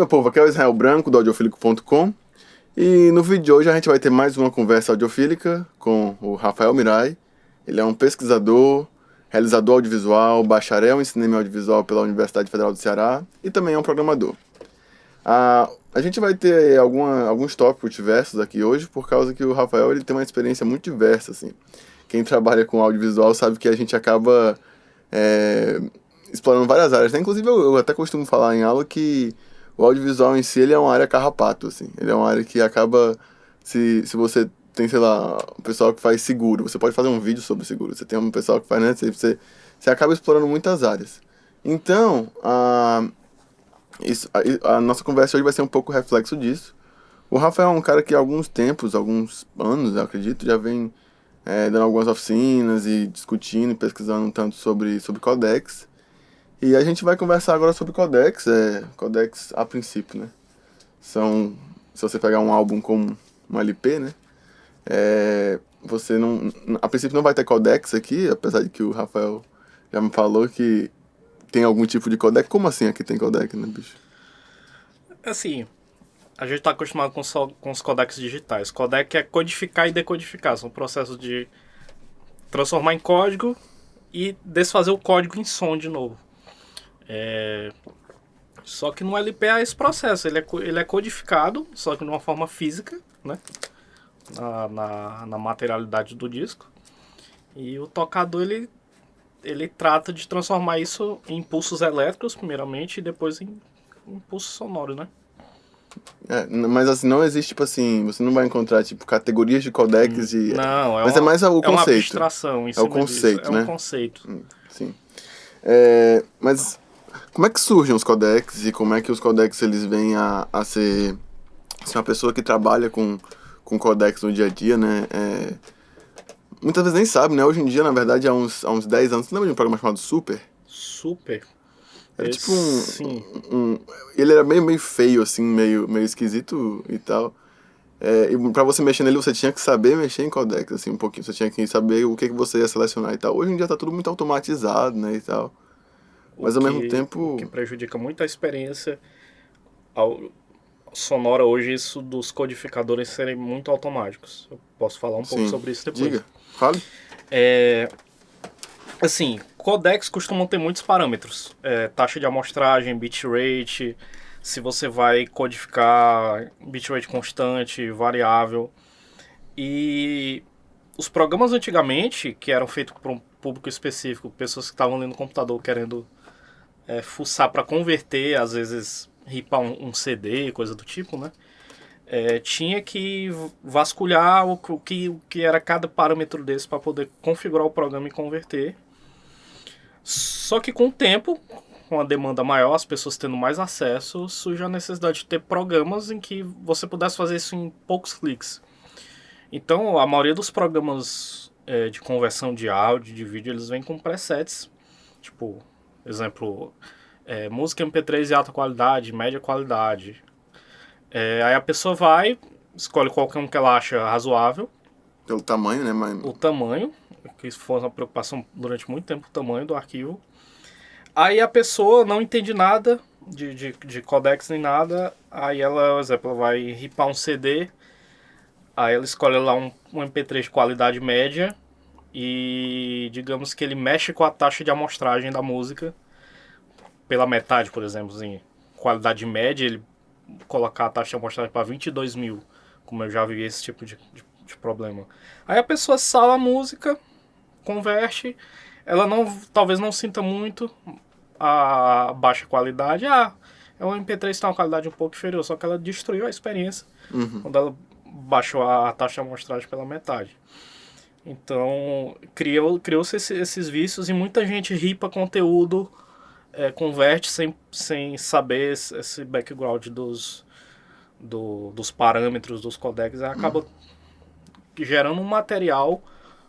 meu povo, aqui é o Israel Branco, do audiofílico.com. E no vídeo de hoje a gente vai ter mais uma conversa audiofílica com o Rafael Mirai. Ele é um pesquisador, realizador audiovisual, bacharel em cinema e audiovisual pela Universidade Federal do Ceará e também é um programador. A gente vai ter alguns tópicos diversos aqui hoje, por causa que o Rafael ele tem uma experiência muito diversa, assim. Quem trabalha com audiovisual sabe que a gente acaba explorando várias áreas, né? Inclusive eu até costumo falar em aula que o audiovisual em si ele é uma área carrapato, assim. Ele é uma área que acaba, se você tem, sei lá, um pessoal que faz seguro, você pode fazer um vídeo sobre seguro, você tem um pessoal que faz, né? Você acaba explorando muitas áreas. Então, a nossa conversa hoje vai ser um pouco reflexo disso. O Rafael é um cara que há alguns anos, eu acredito, já vem dando algumas oficinas e discutindo e pesquisando um tanto sobre codecs. E a gente vai conversar agora sobre codecs, codecs a princípio, né? Se você pegar um álbum como um LP, né? Você não, a princípio não vai ter codecs aqui, apesar de que o Rafael já me falou que tem algum tipo de codec. Como assim aqui tem codec, né, bicho? Assim, a gente está acostumado com os codecs digitais. Codec é codificar e decodificar. São processos de transformar em código e desfazer o código em som de novo. Só que no LP é esse processo. Ele é codificado, só que de uma forma física, né? Na materialidade do disco. E o tocador, ele trata de transformar isso em impulsos elétricos, primeiramente, e depois em impulsos sonoros, né? Mas assim, não existe, tipo assim, você não vai encontrar, tipo, categorias de codecs de... Não, Mas é mais o é uma conceito. abstração em É o cima disso. conceito, É um né? conceito. Sim. Mas como é que surgem os codecs e como é que os codecs eles vêm a ser... Se uma pessoa que trabalha com codecs no dia a dia, né? Muitas vezes nem sabe, né? Hoje em dia, na verdade, há uns 10 anos... Você lembra de um programa chamado Super? Super. Era tipo Sim. Ele era meio feio, assim, meio esquisito e tal. E pra você mexer nele, você tinha que saber mexer em codecs, assim, um pouquinho. Você tinha que saber o que você ia selecionar e tal. Hoje em dia tá tudo muito automatizado, né, e tal. Mas ao mesmo O que tempo... prejudica muito a experiência sonora hoje, isso dos codificadores serem muito automáticos. Eu posso falar um pouco Sim. sobre isso depois. Diga. Fale. Assim, codecs costumam ter muitos parâmetros. Taxa de amostragem, bitrate, se você vai codificar bitrate constante, variável. E os programas antigamente, que eram feitos para um público específico, pessoas que estavam ali no computador querendo fuçar para converter, às vezes ripar um CD, coisa do tipo, né? Tinha que vasculhar o que era cada parâmetro desse para poder configurar o programa e converter. Só que com o tempo, com a demanda maior, as pessoas tendo mais acesso, surge a necessidade de ter programas em que você pudesse fazer isso em poucos cliques. Então, a maioria dos programas de conversão de áudio, de vídeo, eles vêm com presets. Tipo, exemplo, música MP3 de alta qualidade, média qualidade. Aí a pessoa vai, escolhe qualquer um que ela acha razoável. Pelo tamanho, né, mas... O tamanho, que isso foi uma preocupação durante muito tempo, o tamanho do arquivo. Aí a pessoa não entende nada de codecs nem nada. Aí ela, por exemplo, ela vai ripar um CD. Aí ela escolhe lá um MP3 de qualidade média. E digamos que ele mexe com a taxa de amostragem da música pela metade, por exemplo, em qualidade média, ele colocar a taxa de amostragem para 22.000, como eu já vi esse tipo de problema. Aí a pessoa sala a música, converte, ela talvez não sinta muito a baixa qualidade. É um MP3 que tem uma qualidade um pouco inferior, só que ela destruiu a experiência quando ela baixou a taxa de amostragem pela metade. Então, criou-se esses vícios e muita gente ripa conteúdo, converte sem saber esse background dos parâmetros dos codecs, acaba gerando um material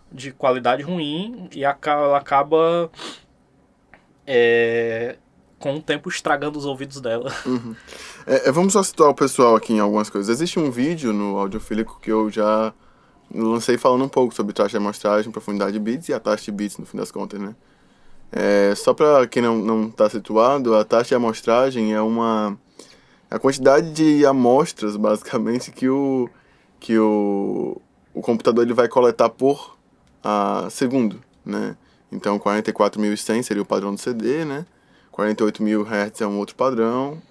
de qualidade ruim e ela acaba com o tempo estragando os ouvidos dela. Vamos só situar o pessoal aqui em algumas coisas. Existe um vídeo no Audiofílico que eu já lancei falando um pouco sobre taxa de amostragem, profundidade de bits e a taxa de bits, no fim das contas, né? Só para quem não está situado, a taxa de amostragem é a quantidade de amostras, basicamente, que o computador ele vai coletar por segundo, né? Então, 44.100 seria o padrão do CD, né? 48.000 Hz é um outro padrão,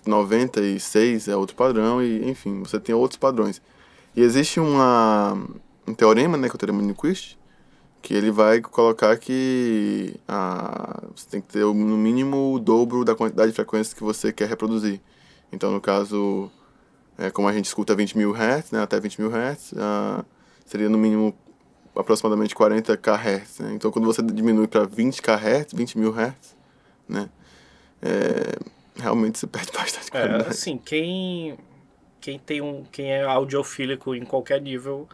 96 é outro padrão, e enfim, você tem outros padrões. E existe um teorema, né, que é o teorema de Nyquist, que ele vai colocar que você tem que ter no mínimo o dobro da quantidade de frequências que você quer reproduzir. Então, no caso, como a gente escuta 20.000 Hz, né, até 20.000 Hz, seria no mínimo aproximadamente 40 kHz, né? Então, quando você diminui para 20 kHz, 20.000 Hz, né, realmente você perde bastante qualidade. Assim, quem é audiofílico em qualquer nível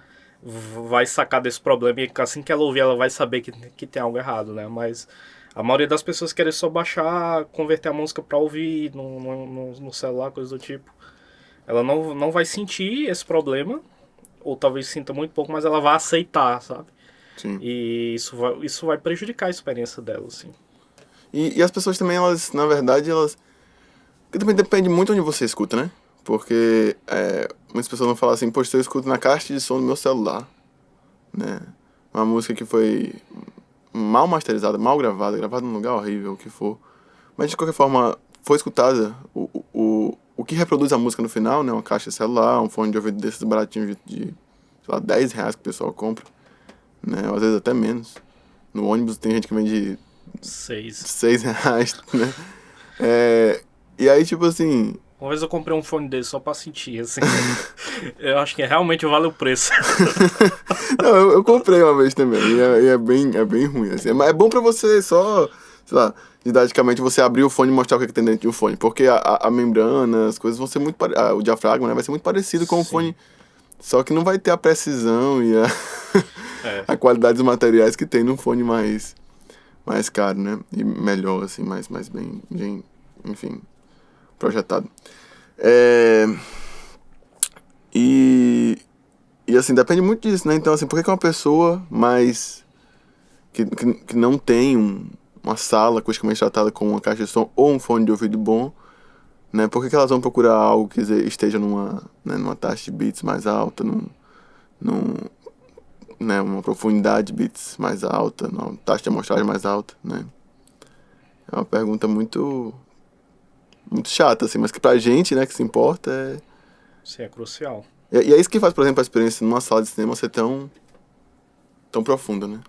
vai sacar desse problema e assim que ela ouvir ela vai saber que tem algo errado, né? Mas a maioria das pessoas querem só baixar, converter a música para ouvir no celular, coisa do tipo. Ela não vai sentir esse problema, ou talvez sinta muito pouco, mas ela vai aceitar, sabe? Sim. E isso vai prejudicar a experiência dela, assim. E as pessoas também, elas, na verdade, porque também depende muito onde você escuta, né? Porque muitas pessoas vão falar assim, poxa, eu escuto na caixa de som do meu celular, né? Uma música que foi mal masterizada, mal gravada num lugar horrível, o que for. Mas de qualquer forma, foi escutada. O que reproduz a música no final, né? Uma caixa de celular, um fone de ouvido desses baratinhos de sei lá, 10 reais que o pessoal compra, né? Às vezes até menos. No ônibus tem gente que vende 6 reais, né? E aí, tipo assim, Uma vez eu comprei um fone desse só pra sentir, assim. Eu acho que realmente vale o preço. não, eu comprei uma vez também, e é bem ruim, assim. Mas é bom pra você só, sei lá, didaticamente você abrir o fone e mostrar o que tem dentro de um fone. Porque a membrana, as coisas vão ser muito parecidas. O diafragma, né, vai ser muito parecido com o Sim. fone. Só que não vai ter a precisão e É. a qualidade dos materiais que tem num fone mais caro, né? E melhor, assim, mais bem, enfim, projetado. E, e assim, depende muito disso, né? Então, assim, por que uma pessoa mais que não tem uma sala acusticamente tratada com uma caixa de som ou um fone de ouvido bom, né? Por que elas vão procurar algo que esteja numa taxa de beats mais alta, né, uma profundidade de beats mais alta, uma taxa de amostragem mais alta, né? É uma pergunta muito chata, assim, mas que pra gente, né, que se importa Sim, é crucial. e é isso que faz, por exemplo, a experiência numa sala de cinema ser tão profunda, né?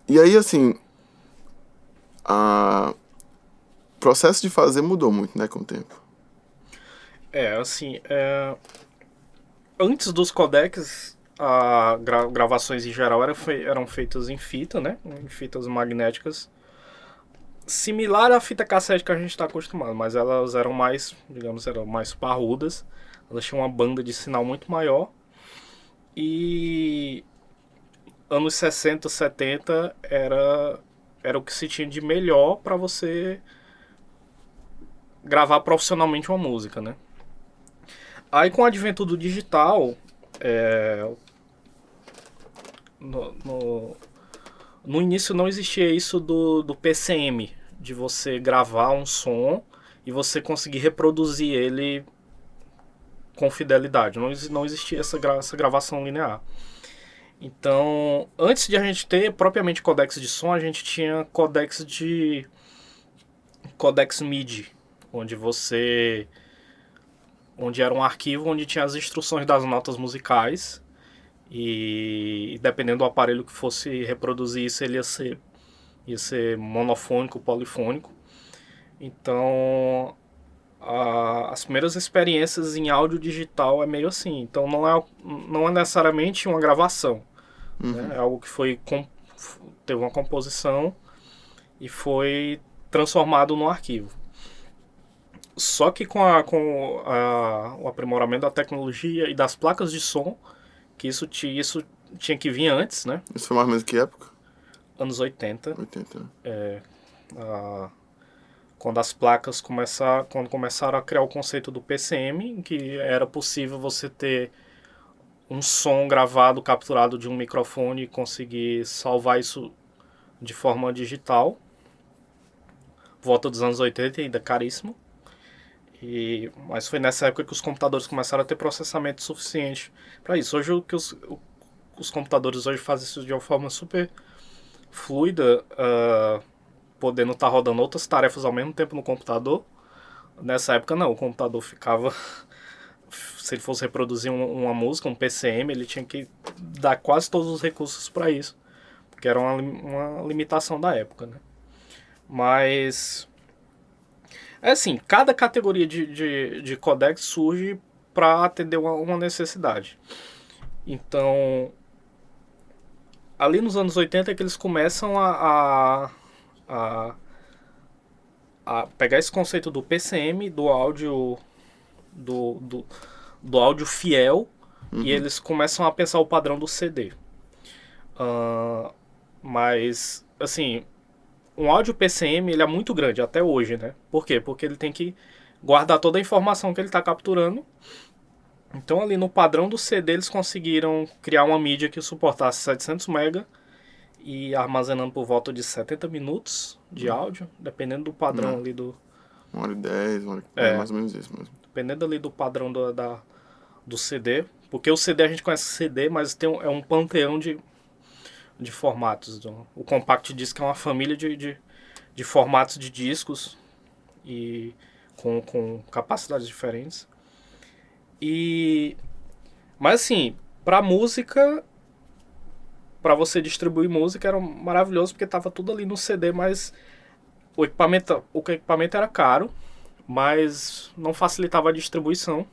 E aí, assim, o processo de fazer mudou muito, né, com o tempo. Assim, antes dos codecs, gravações em geral eram feitas em fita, né? Em fitas magnéticas. Similar à fita cassete que a gente está acostumado, mas elas eram mais, digamos, eram mais parrudas. Elas tinham uma banda de sinal muito maior. E anos 60, 70 era o que se tinha de melhor para você gravar profissionalmente uma música, né? Aí com o advento do digital, no início não existia isso do PCM, de você gravar um som e você conseguir reproduzir ele com fidelidade. Não existia essa gravação linear. Então, antes de a gente ter propriamente codecs de som, a gente tinha codecs MIDI, onde era um arquivo onde tinha as instruções das notas musicais e dependendo do aparelho que fosse reproduzir isso, ele ia ser monofônico, polifônico. Então, as primeiras experiências em áudio digital é meio assim. Então, não é necessariamente uma gravação. Né? É algo que teve uma composição e foi transformado num arquivo. Só que com o aprimoramento da tecnologia e das placas de som, que isso tinha que vir antes, né? Isso foi mais ou menos que época? Anos 80. 80, né? Quando quando começaram a criar o conceito do PCM, em que era possível você ter um som gravado, capturado de um microfone e conseguir salvar isso de forma digital. volta dos anos 80, ainda caríssimo. Mas foi nessa época que os computadores começaram a ter processamento suficiente para isso. Hoje os computadores hoje fazem isso de uma forma super fluida, podendo estar rodando outras tarefas ao mesmo tempo no computador. Nessa época não, o computador ficava... Se ele fosse reproduzir uma música, um PCM, ele tinha que dar quase todos os recursos para isso. Porque era uma limitação da época, né? Mas... É assim, cada categoria de codec surge para atender uma necessidade. Então, ali nos anos 80 é que eles começam a pegar esse conceito do PCM, do áudio do áudio fiel, e eles começam a pensar o padrão do CD. Mas, assim, um áudio PCM ele é muito grande até hoje, né? Por quê? Porque ele tem que guardar toda a informação que ele está capturando. Então, ali no padrão do CD, eles conseguiram criar uma mídia que suportasse 700 MB e armazenando por volta de 70 minutos de áudio, dependendo do padrão ali do... 1h10, mais ou menos isso mesmo. Dependendo ali do padrão do CD. Porque o CD a gente conhece CD, mas é um panteão de formatos. O Compact Disc é uma família de formatos de discos e com capacidades diferentes. Mas assim, para música, para você distribuir música era maravilhoso porque estava tudo ali no CD, mas o equipamento era caro, mas não facilitava a distribuição.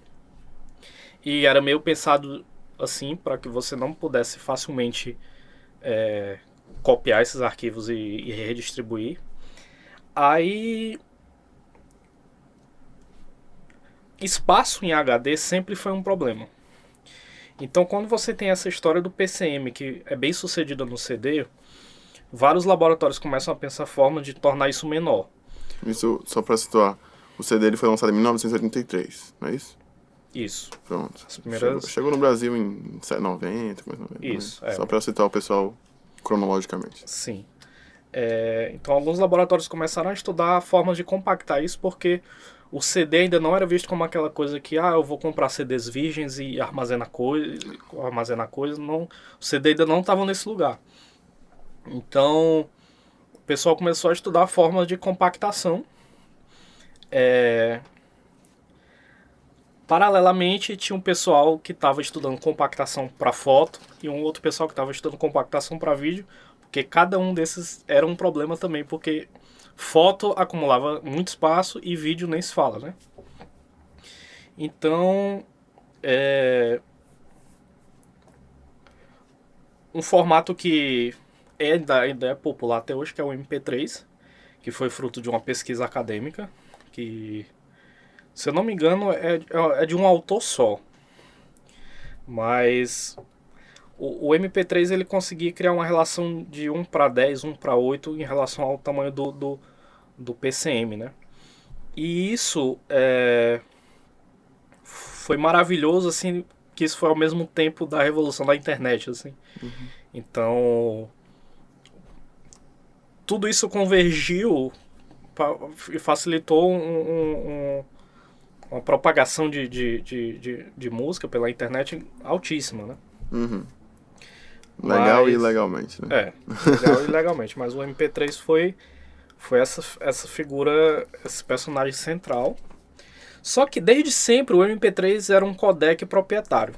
E era meio pensado assim para que você não pudesse facilmente copiar esses arquivos e redistribuir. Aí, espaço em HD sempre foi um problema. Então, quando você tem essa história do PCM, que é bem sucedida no CD, vários laboratórios começam a pensar formas de tornar isso menor. Isso, só para situar, o CD ele foi lançado em 1983, não é isso? Isso. Pronto. As primeiras... Chegou no Brasil em 90, mais ou menos. Isso. Só para citar o pessoal cronologicamente. Sim. Então, alguns laboratórios começaram a estudar formas de compactar isso, porque o CD ainda não era visto como aquela coisa que, eu vou comprar CDs virgens e armazenar coisa. Não, o CD ainda não estava nesse lugar. Então, o pessoal começou a estudar formas de compactação. Paralelamente, tinha um pessoal que estava estudando compactação para foto e um outro pessoal que estava estudando compactação para vídeo, porque cada um desses era um problema também, porque foto acumulava muito espaço e vídeo nem se fala, né? Então, um formato que ainda é popular até hoje, que é o MP3, que foi fruto de uma pesquisa acadêmica, que, se eu não me engano, é de um autor só. Mas o MP3 ele conseguia criar uma relação de 1:10, 1:8 em relação ao tamanho do PCM, né? E isso foi maravilhoso, assim, que isso foi ao mesmo tempo da revolução da internet, assim. Então, tudo isso convergiu e facilitou uma propagação de música pela internet altíssima, né? Legal e ilegalmente, né? Legal e ilegalmente. Mas o MP3 foi essa figura, esse personagem central. Só que desde sempre o MP3 era um codec proprietário.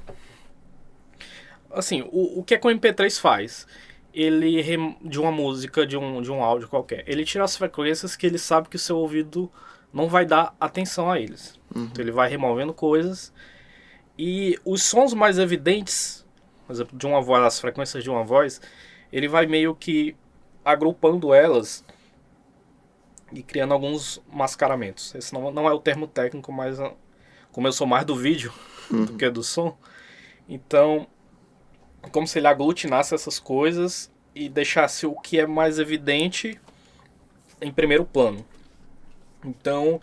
Assim, o que é que o MP3 faz? Ele, de uma música, de um áudio qualquer, ele tira as frequências que ele sabe que o seu ouvido não vai dar atenção a eles. Então ele vai removendo coisas. E os sons mais evidentes, por exemplo, de uma voz, as frequências de uma voz, ele vai meio que agrupando elas e criando alguns mascaramentos. Esse não é o termo técnico, mas como eu sou mais do vídeo do que do som, então, como se ele aglutinasse essas coisas e deixasse o que é mais evidente em primeiro plano. Então,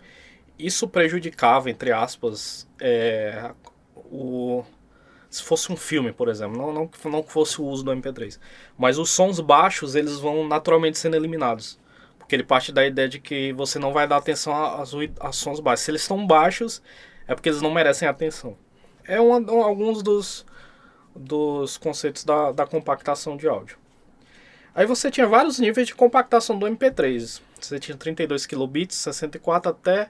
isso prejudicava, entre aspas, se fosse um filme, por exemplo, não que fosse o uso do MP3, mas os sons baixos, eles vão naturalmente sendo eliminados, Porque ele parte da ideia de que você não vai dar atenção aos sons baixos. Se eles estão baixos, é porque eles não merecem atenção. É alguns dos conceitos da compactação de áudio. Aí você tinha vários níveis de compactação do MP3. Você tinha 32 kilobits, 64 até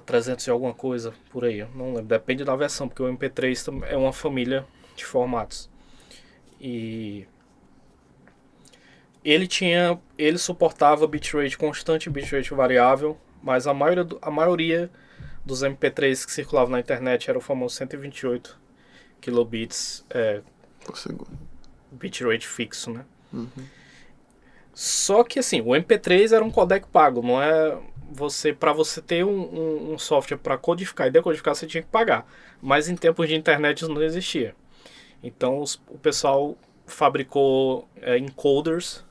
300 e alguma coisa por aí. Eu não lembro, depende da versão, porque o MP3 é uma família de formatos. E ele suportava bitrate constante e bitrate variável, mas a maioria dos MP3 que circulavam na internet era o famoso 128 kilobits por segundo. Bitrate fixo, né? Uhum. Só que assim, o MP3 era um codec pago, não é para você ter um software para codificar e decodificar, você tinha que pagar. Mas em tempos de internet isso não existia. Então o pessoal fabricou encoders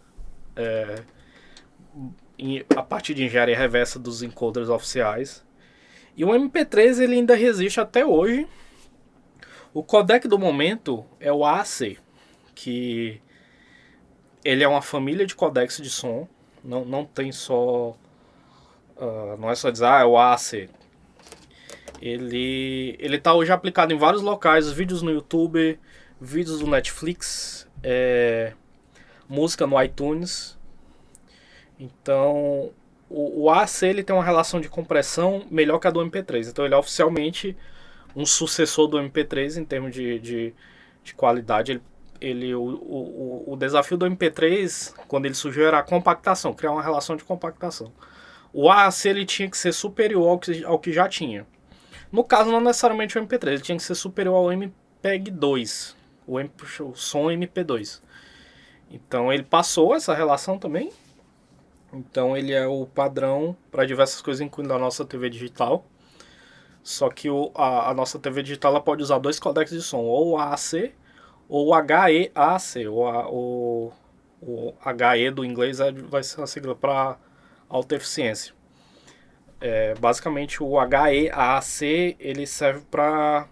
a partir de engenharia reversa dos encoders oficiais. E o MP3 ele ainda resiste até hoje. O codec do momento é o AAC, que ele é uma família de codecs de som. Não tem só... não é só dizer, é o AAC. Ele está hoje aplicado em vários locais, vídeos no YouTube, vídeos do Netflix, música no iTunes. Então, o AAC ele tem uma relação de compressão melhor que a do MP3. Então, ele é oficialmente um sucessor do MP3 em termos de qualidade. O desafio do MP3, quando ele surgiu, era a compactação, criar uma relação de compactação. O AAC ele tinha que ser superior ao que já tinha. No caso, não necessariamente o MP3, ele tinha que ser superior ao MPEG-2, o som MP2. Então ele passou essa relação também. Então ele é o padrão para diversas coisas, incluindo a nossa TV digital. Só que a nossa TV digital ela pode usar dois codecs de som, ou o AAC ou o HEAC. O HE do inglês vai ser a sigla para alta eficiência. Basicamente o HEAC ele serve para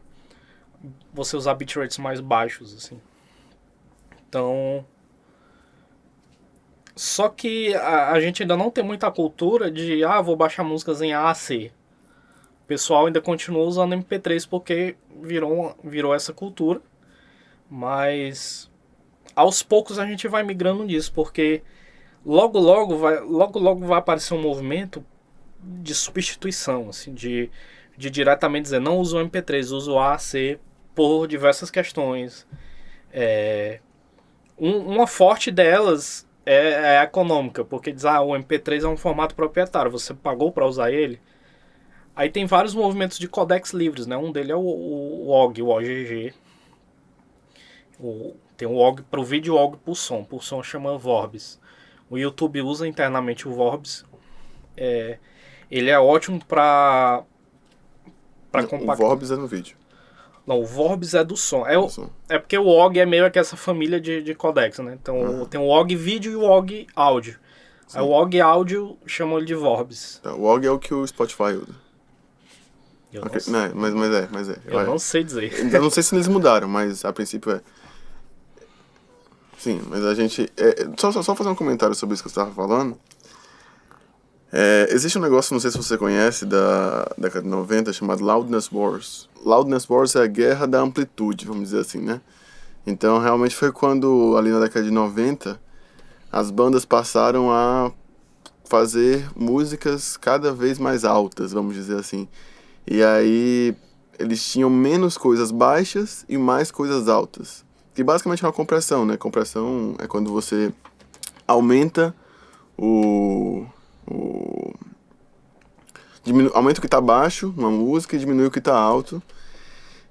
você usar bitrates mais baixos, assim. Então, só que a gente ainda não tem muita cultura de vou baixar músicas em AAC. O pessoal ainda continua usando MP3 porque virou essa cultura. Mas aos poucos a gente vai migrando nisso, porque logo vai aparecer um movimento de substituição, assim, de diretamente dizer, não uso o MP3, uso o AAC por diversas questões. Uma forte delas é econômica, porque diz, o MP3 é um formato proprietário, você pagou para usar ele. Aí tem vários movimentos de codecs livres, né? Um deles é o OGG, o OGG. Tem o OGG para o vídeo e o OGG por som chama Vorbis. O YouTube usa internamente o Vorbis. Ele é ótimo para compactar. O Vorbis é no vídeo. Não, o Vorbis é do som. É porque o OGG é meio que essa família de codecs, né? Então tem o OGG vídeo e o OGG áudio. Aí o OGG áudio chamam ele de Vorbis. Tá, o OGG é o que o Spotify usa. Okay. Mas é. Eu não sei dizer. Eu não sei se eles mudaram, mas a princípio é. Sim, mas a gente... Só fazer um comentário sobre isso que você estava falando. Existe um negócio, não sei se você conhece, da década de 90, chamado Loudness Wars. Loudness Wars é a guerra da amplitude, vamos dizer assim, né? Então, realmente foi quando, ali na década de 90, as bandas passaram a fazer músicas cada vez mais altas, vamos dizer assim. E aí, eles tinham menos coisas baixas e mais coisas altas. Que basicamente é uma compressão, né? Compressão é quando você aumenta aumenta o que está baixo numa música e diminui o que está alto.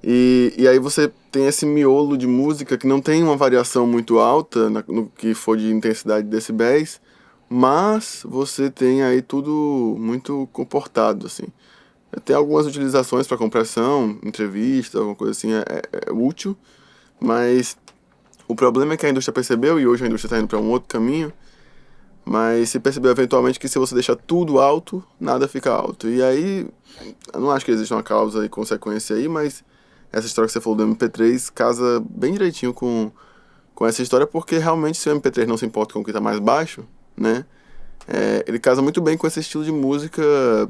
E aí você tem esse miolo de música que não tem uma variação muito alta no que for de intensidade de decibéis, mas você tem aí tudo muito comportado, assim. Tem algumas utilizações para compressão, entrevista, alguma coisa assim, é útil, mas o problema é que a indústria percebeu, e hoje a indústria está indo para um outro caminho, mas se percebeu eventualmente que se você deixar tudo alto, nada fica alto. E aí, eu não acho que existe uma causa e consequência aí, mas essa história que você falou do MP3 casa bem direitinho com essa história, porque realmente se o MP3 não se importa com o que está mais baixo, né? Ele casa muito bem com esse estilo de música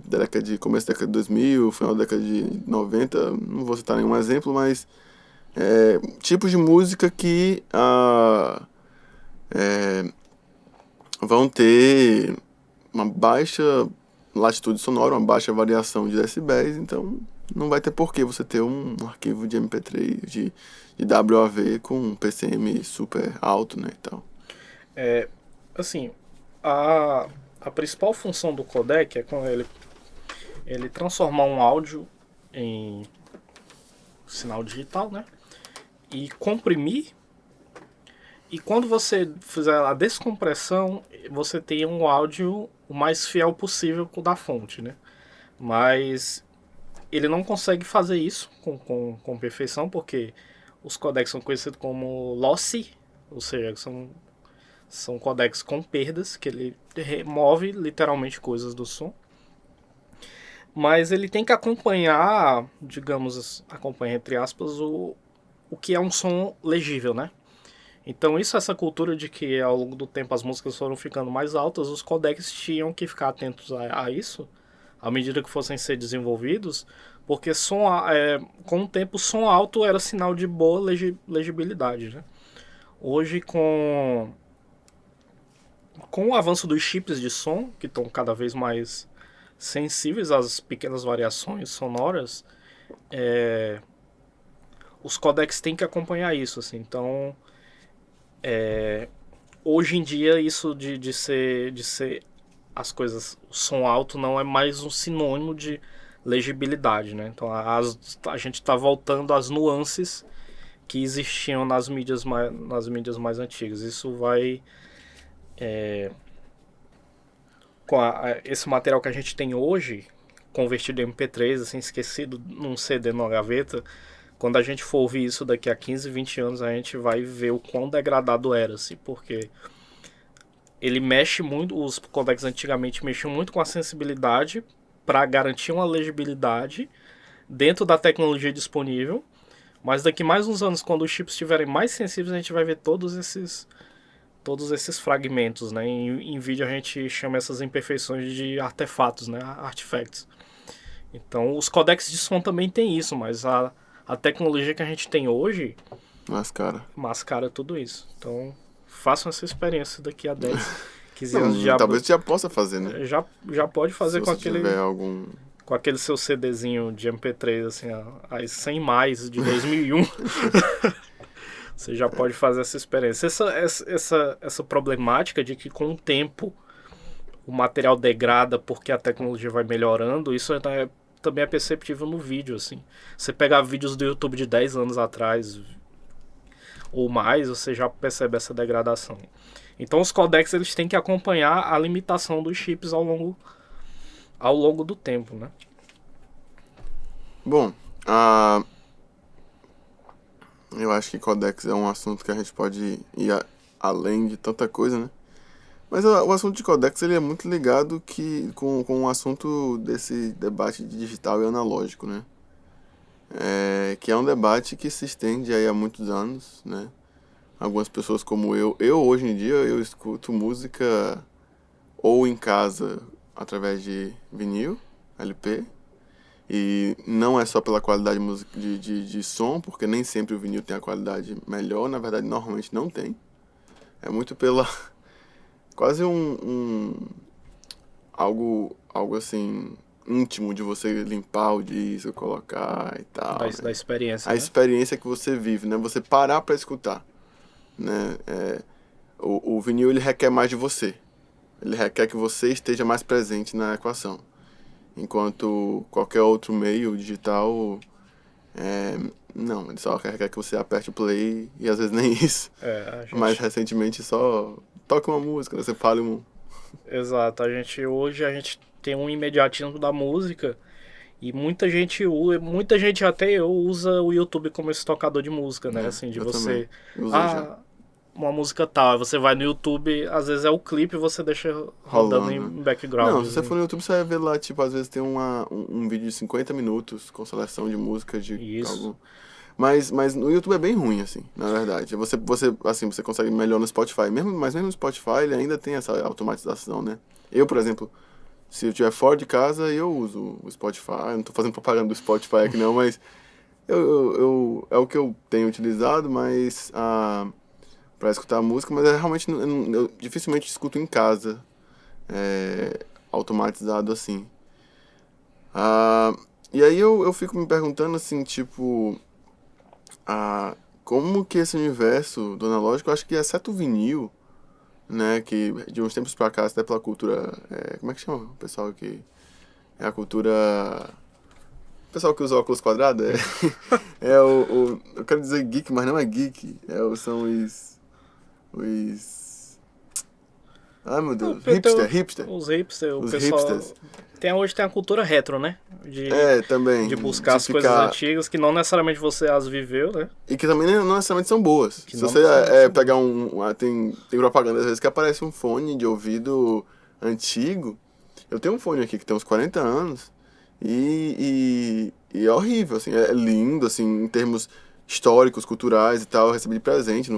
da começo da década de 2000, final da década de 90, não vou citar nenhum exemplo, mas tipos de música que vão ter uma baixa latitude sonora, uma baixa variação de decibéis, então não vai ter por que você ter um arquivo de MP3, de WAV com um PCM super alto, né, e tal. Assim, a principal função do codec é quando ele transformar um áudio em sinal digital, né? E comprimir. E quando você fizer a descompressão, você tem um áudio o mais fiel possível da fonte, né? Mas ele não consegue fazer isso com perfeição, porque os codecs são conhecidos como lossy, ou seja, são codecs com perdas, que ele remove literalmente coisas do som. Mas ele tem que acompanhar, digamos, acompanha entre aspas, o que é um som legível, né? Então essa cultura de que ao longo do tempo as músicas foram ficando mais altas, os codecs tinham que ficar atentos a isso, à medida que fossem ser desenvolvidos, porque com o tempo som alto era sinal de boa legibilidade, né? Hoje com o avanço dos chips de som, que estão cada vez mais sensíveis às pequenas variações sonoras, os codecs têm que acompanhar isso, assim. Então, hoje em dia, isso de ser as coisas, o som alto não é mais um sinônimo de legibilidade, né? Então, a gente está voltando às nuances que existiam nas mídias mais antigas. Isso vai... com esse material que a gente tem hoje, convertido em MP3, assim, esquecido num CD numa gaveta, quando a gente for ouvir isso daqui a 15, 20 anos, a gente vai ver o quão degradado era, assim, porque ele mexe muito, os codecs antigamente mexiam muito com a sensibilidade para garantir uma legibilidade dentro da tecnologia disponível, mas daqui mais uns anos, quando os chips estiverem mais sensíveis, a gente vai ver todos esses fragmentos, né? Em vídeo a gente chama essas imperfeições de artefatos, né? Artifacts. Então os de som também tem isso, mas a tecnologia que a gente tem hoje mascara tudo isso. Então façam essa experiência daqui a 10, 15 anos. Talvez já possa fazer, né? Já pode fazer se tiver algum... com aquele seu CDzinho de MP3, assim, as 100 mais de 2001. Você já pode fazer essa experiência. Essa problemática de que com o tempo o material degrada porque a tecnologia vai melhorando, isso também é perceptível no vídeo, assim. Você pegar vídeos do YouTube de 10 anos atrás ou mais, você já percebe essa degradação. Então os codecs eles têm que acompanhar a limitação dos chips ao longo do tempo, né? Bom, eu acho que codecs é um assunto que a gente pode ir além de tanta coisa, né? Mas o assunto de codecs ele é muito ligado com o assunto desse debate de digital e analógico, né? Que é um debate que se estende aí há muitos anos, né? Algumas pessoas como eu hoje em dia, eu escuto música ou em casa através de vinil, LP, e não é só pela qualidade de som, porque nem sempre o vinil tem a qualidade melhor, na verdade normalmente não tem. É muito pela... quase algo assim íntimo de você limpar o disco, colocar e tal. Da experiência, a né? experiência que você vive, né? Você parar pra escutar, né? O vinil ele requer mais de você. Ele requer que você esteja mais presente na equação. Enquanto qualquer outro meio digital, não, ele só requer que você aperte o play e às vezes nem isso. Mais recentemente só toque uma música, você fale um... Exato, hoje a gente tem um imediatismo da música e muita gente até eu usa o YouTube como esse tocador de música, né? Assim, de você... uma música tal, você vai no YouTube, às vezes é o clipe e você deixa rodando em background. Não, se você for no YouTube, você vai ver lá, tipo, às vezes tem um vídeo de 50 minutos com seleção de música de isso. Mas no YouTube é bem ruim, assim, na verdade. Você consegue melhor no Spotify. Mas mesmo no Spotify ele ainda tem essa automatização, né? Eu, por exemplo, se eu estiver fora de casa, eu uso o Spotify. Eu não tô fazendo propaganda do Spotify aqui não, mas é o que eu tenho utilizado, mas para escutar música, mas realmente eu dificilmente escuto em casa, automatizado assim. Ah, e aí eu fico me perguntando assim, tipo, como que esse universo do analógico, eu acho que exceto o vinil, né, que de uns tempos pra cá, até pela cultura, como é que chama o pessoal que é a cultura, o pessoal que usa óculos quadrados, eu quero dizer geek, mas não é geek, são os, ai meu Deus, hipster, Os hipsters, o os pessoal. hipsters, Hoje tem a cultura retro, né? De, também, de buscar de as coisas ficar. antigas que não necessariamente você as viveu, né? E que também não necessariamente são boas. Que Se não você necessariamente são pegar boas. tem propaganda às vezes que aparece um fone de ouvido antigo. Eu tenho um fone aqui que tem uns 40 anos e é horrível, assim, é lindo, assim, em termos históricos, culturais e tal, eu recebi de presente.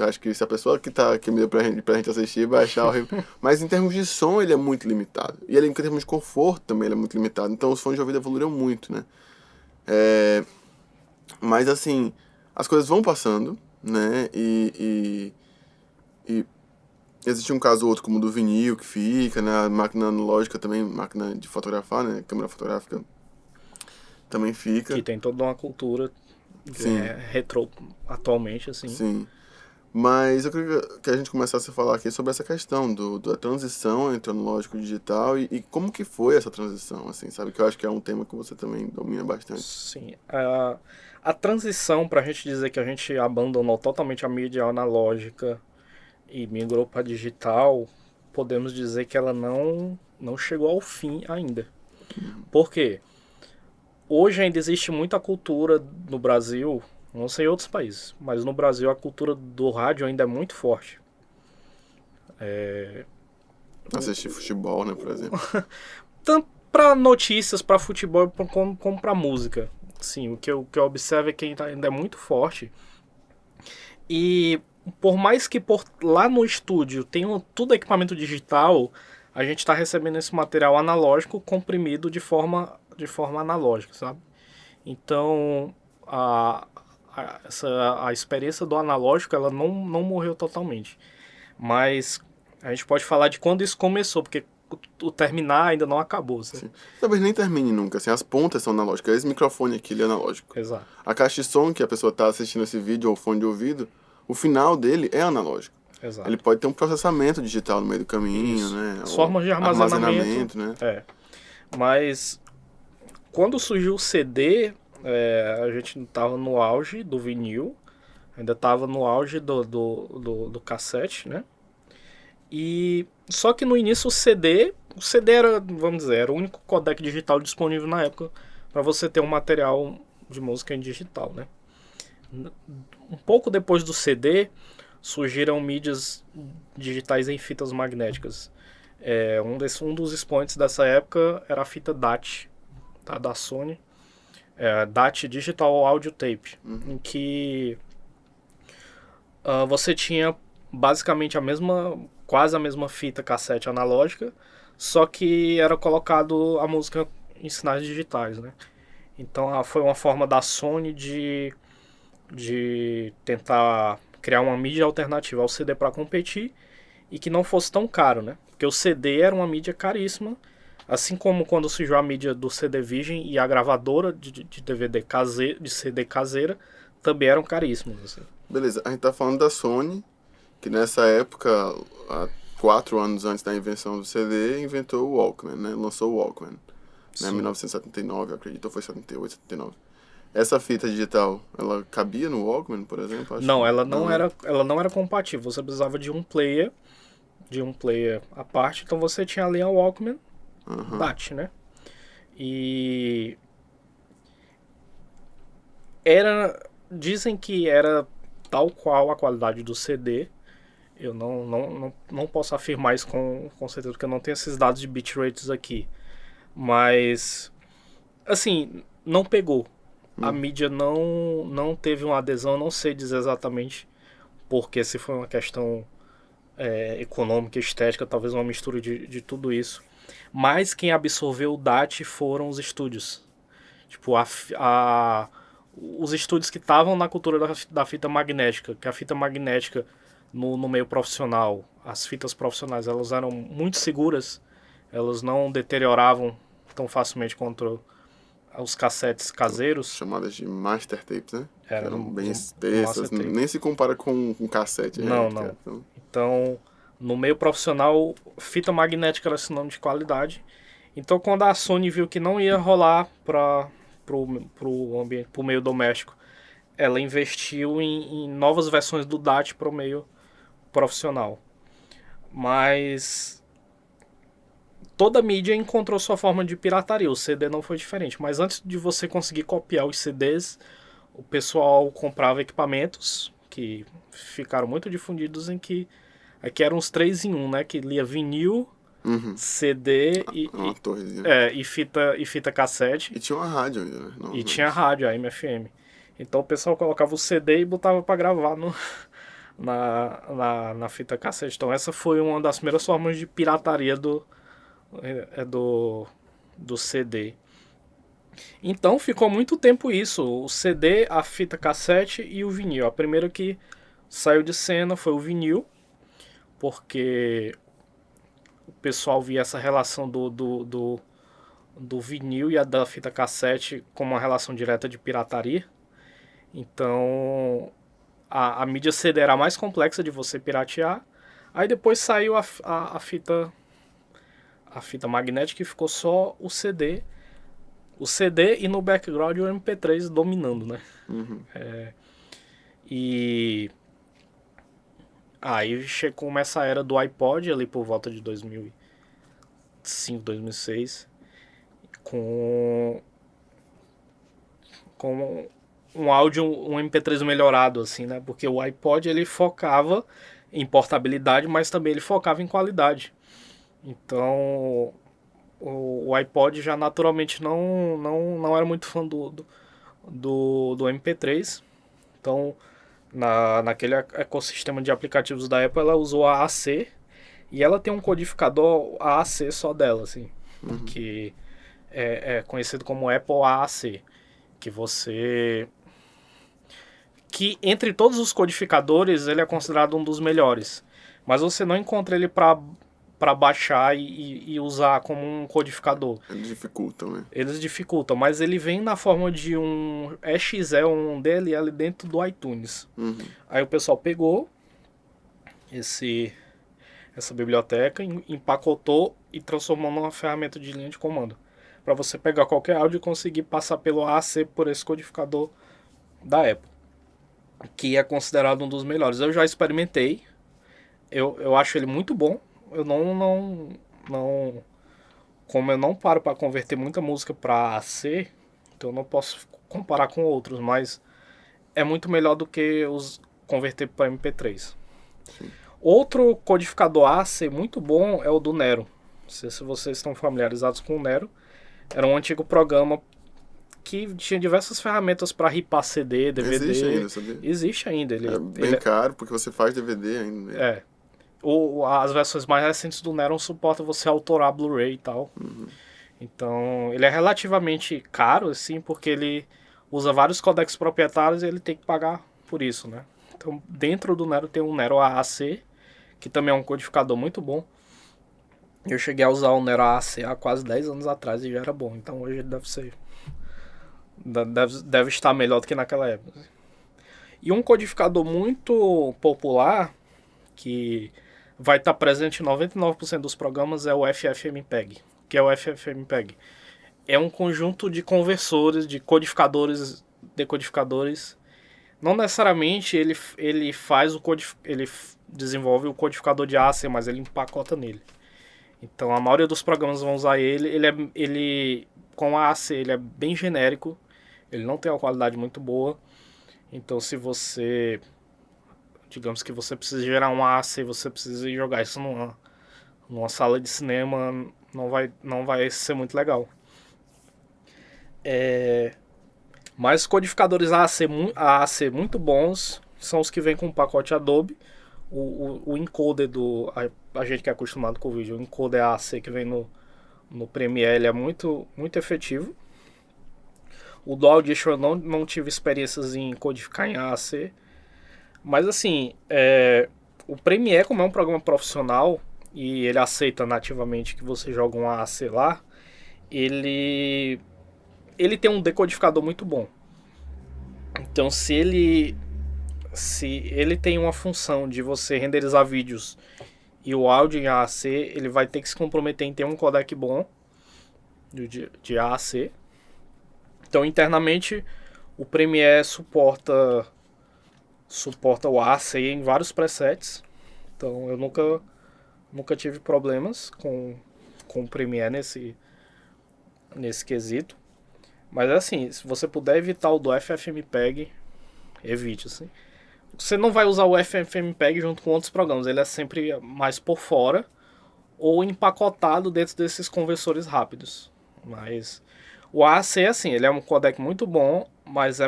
Acho que se a pessoa que me deu pra gente assistir vai achar horrível. Mas em termos de som ele é muito limitado. E ele, em termos de conforto também ele é muito limitado. Então os fones de ouvido evoluíram muito, né? Mas assim, as coisas vão passando, né? E existe um caso ou outro como o do vinil que fica, né? A máquina analógica também, máquina de fotografar, né? Câmera fotográfica também Que fica. tem toda uma cultura Sim, retrô atualmente, assim. sim. Mas eu queria que a gente começasse a falar aqui sobre essa questão da transição entre o analógico e o digital e como que foi essa transição, assim, sabe? Que eu acho que é um tema que você também domina bastante. Sim. A transição, pra gente dizer que a gente abandonou totalmente a mídia analógica e migrou para digital, podemos dizer que ela não chegou ao fim ainda. Por quê? Hoje ainda existe muita cultura no Brasil, não sei em outros países, mas no Brasil a cultura do rádio ainda é muito forte. Assistir futebol, né, por exemplo. Tanto para notícias, para futebol, como para música. Sim, o que eu observo é que ainda é muito forte. E por mais que lá no estúdio tenha tudo equipamento digital, a gente está recebendo esse material analógico comprimido de forma analógica, sabe? Então, a experiência do analógico ela não morreu totalmente. Mas a gente pode falar de quando isso começou, porque o terminar ainda não acabou, sabe? Sim. Talvez nem termine nunca, assim, as pontas são analógicas. Esse microfone aqui, ele é analógico. Exato. A caixa de som que a pessoa está assistindo esse vídeo ou fone de ouvido, o final dele é analógico. Ele Exato. pode ter um processamento digital no meio do caminho, Isso. né? As Ou formas de armazenamento, armazenamento, né? Mas quando surgiu o CD, a gente estava no auge do vinil, ainda estava no auge do cassete, né? E só que no início o CD era, vamos dizer, era o único codec digital disponível na época para você ter um material de música em digital, né? Um pouco depois do CD surgiram mídias digitais em fitas magnéticas. Um dos expoentes dessa época era a fita DAT, tá, da Sony, DAT Digital Audio Tape, em que você tinha basicamente quase a mesma fita cassete analógica, só que era colocado a música em sinais digitais, né? Então foi uma forma da Sony de tentar criar uma mídia alternativa ao CD para competir e que não fosse tão caro, né? Porque o CD era uma mídia caríssima, assim como quando surgiu a mídia do CD virgem e a gravadora de DVD caseira, de CD caseira, também eram caríssimas. Assim. Beleza, a gente tá falando da Sony, que nessa época, há 4 anos antes da invenção do CD, inventou o Walkman, né? Lançou o Walkman. Né? Em 1979, eu acredito, ou foi 78, 79. Essa fita digital, ela cabia no Walkman, por exemplo? Acho Não, que ela não, não né? era compatível. Você precisava de um player à parte. Então você tinha ali a Walkman DAT, né? E dizem que era tal qual a qualidade do CD. Eu não posso afirmar isso com certeza, porque eu não tenho esses dados de bitrates aqui. Mas, assim, não pegou. a mídia não teve uma adesão, não sei dizer exatamente porque, se foi uma questão econômica, estética, talvez uma mistura de tudo isso. Mas quem absorveu o DAT foram os estúdios. Tipo, os estúdios que estavam na cultura da fita magnética, que a fita magnética no meio profissional, as fitas profissionais, elas eram muito seguras, elas não deterioravam tão facilmente quanto os cassetes caseiros. Chamadas de master tapes, né? Eram bem espessas, nem se compara com cassete. Não. Então, no meio profissional, fita magnética era sinônimo de qualidade. Então, quando a Sony viu que não ia rolar pro meio doméstico, ela investiu em novas versões do DAT pro meio profissional. Mas toda mídia encontrou sua forma de pirataria. O CD não foi diferente. Mas antes de você conseguir copiar os CDs, o pessoal comprava equipamentos que ficaram muito difundidos em que aqui eram os 3 em 1, né? Que lia vinil, CD e fita cassete. E tinha uma rádio ainda, né? E tinha rádio, a AM/FM. Então o pessoal colocava o CD e botava para gravar na fita cassete. Então essa foi uma das primeiras formas de pirataria do CD. Então ficou muito tempo isso, o CD, a fita cassete e o vinil. A primeira que saiu de cena foi o vinil, porque o pessoal via essa relação do vinil e da fita cassete como uma relação direta de pirataria. Então a mídia CD era mais complexa de você piratear. Aí depois saiu a fita magnética e ficou só o CD. O CD e no background o MP3 dominando, né? E aí começa a era do iPod ali por volta de 2005, 2006, com um áudio, um MP3 melhorado, assim, né? Porque o iPod ele focava em portabilidade, mas também ele focava em qualidade. Então o iPod já naturalmente não era muito fã do MP3. Então naquele ecossistema de aplicativos da Apple, ela usou a AAC, e ela tem um codificador AAC só dela, assim, que é conhecido como Apple AAC, que entre todos os codificadores ele é considerado um dos melhores, mas você não encontra ele para baixar e usar como um codificador. Eles dificultam, mas ele vem na forma de um EXE, um DLL dentro do iTunes. Aí o pessoal pegou essa biblioteca, empacotou e transformou numa ferramenta de linha de comando, para você pegar qualquer áudio e conseguir passar pelo AAC por esse codificador da Apple, que é considerado um dos melhores. Eu já experimentei, eu acho ele muito bom. Eu como eu não paro para converter muita música para AC, então eu não posso comparar com outros, mas é muito melhor do que os converter para MP3. Sim. Outro codificador AC muito bom é o do Nero. Não sei se vocês estão familiarizados com o Nero. Era um antigo programa que tinha diversas ferramentas para ripar CD, DVD. Existe ainda, sabia? Existe ainda. É bem caro, porque você faz DVD ainda. Né? As versões mais recentes do Nero suportam você autorar Blu-ray e tal. Então, ele é relativamente caro, assim, porque ele usa vários codecs proprietários e ele tem que pagar por isso, né? Então, dentro do Nero tem um Nero AAC, que também é um codificador muito bom. Eu cheguei a usar o Nero AAC há quase 10 anos atrás e já era bom. Então, hoje deve estar melhor do que naquela época. E um codificador muito popular, que vai estar presente em 99% dos programas, é o FFmpeg. O que é o FFmpeg? É um conjunto de conversores, de codificadores, decodificadores. Não necessariamente ele desenvolve o codificador de AAC, mas ele empacota nele. Então a maioria dos programas vão usar ele com a AAC ele é bem genérico, ele não tem uma qualidade muito boa. Então se você, digamos que você precisa gerar um AAC, você precisa jogar isso numa sala de cinema, não vai ser muito legal. Mas codificadores AAC muito bons são os que vêm com o pacote Adobe. O encoder a gente que é acostumado com o vídeo, o encoder AAC que vem no Premiere, ele é muito efetivo. O do Audition eu não tive experiências em codificar em AAC. Mas assim, o Premiere, como é um programa profissional e ele aceita nativamente que você joga um AAC lá, ele tem um decodificador muito bom. Então se ele tem uma função de você renderizar vídeos e o áudio em AAC, ele vai ter que se comprometer em ter um codec bom de AAC. Então internamente o Premiere suporta o AAC em vários presets. Então eu nunca tive problemas com o Premiere nesse quesito. Mas assim, se você puder evitar o do FFmpeg, evite, assim. Você não vai usar o FFmpeg junto com outros programas, ele é sempre mais por fora ou empacotado dentro desses conversores rápidos. Mas o AAC, assim, ele é um codec muito bom, mas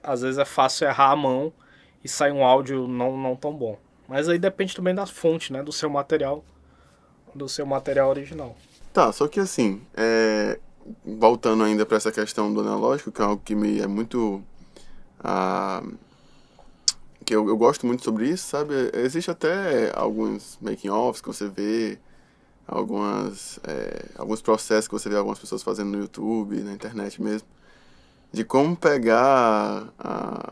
às vezes é fácil errar a mão e sair um áudio não tão bom. Mas aí depende também da fonte, né, do seu material original. Tá, só que assim, voltando ainda para essa questão do analógico, que é algo que me é muito... que eu gosto muito sobre isso, sabe? Existe até alguns making-offs que você vê, alguns processos que você vê algumas pessoas fazendo no YouTube, na internet mesmo, de como pegar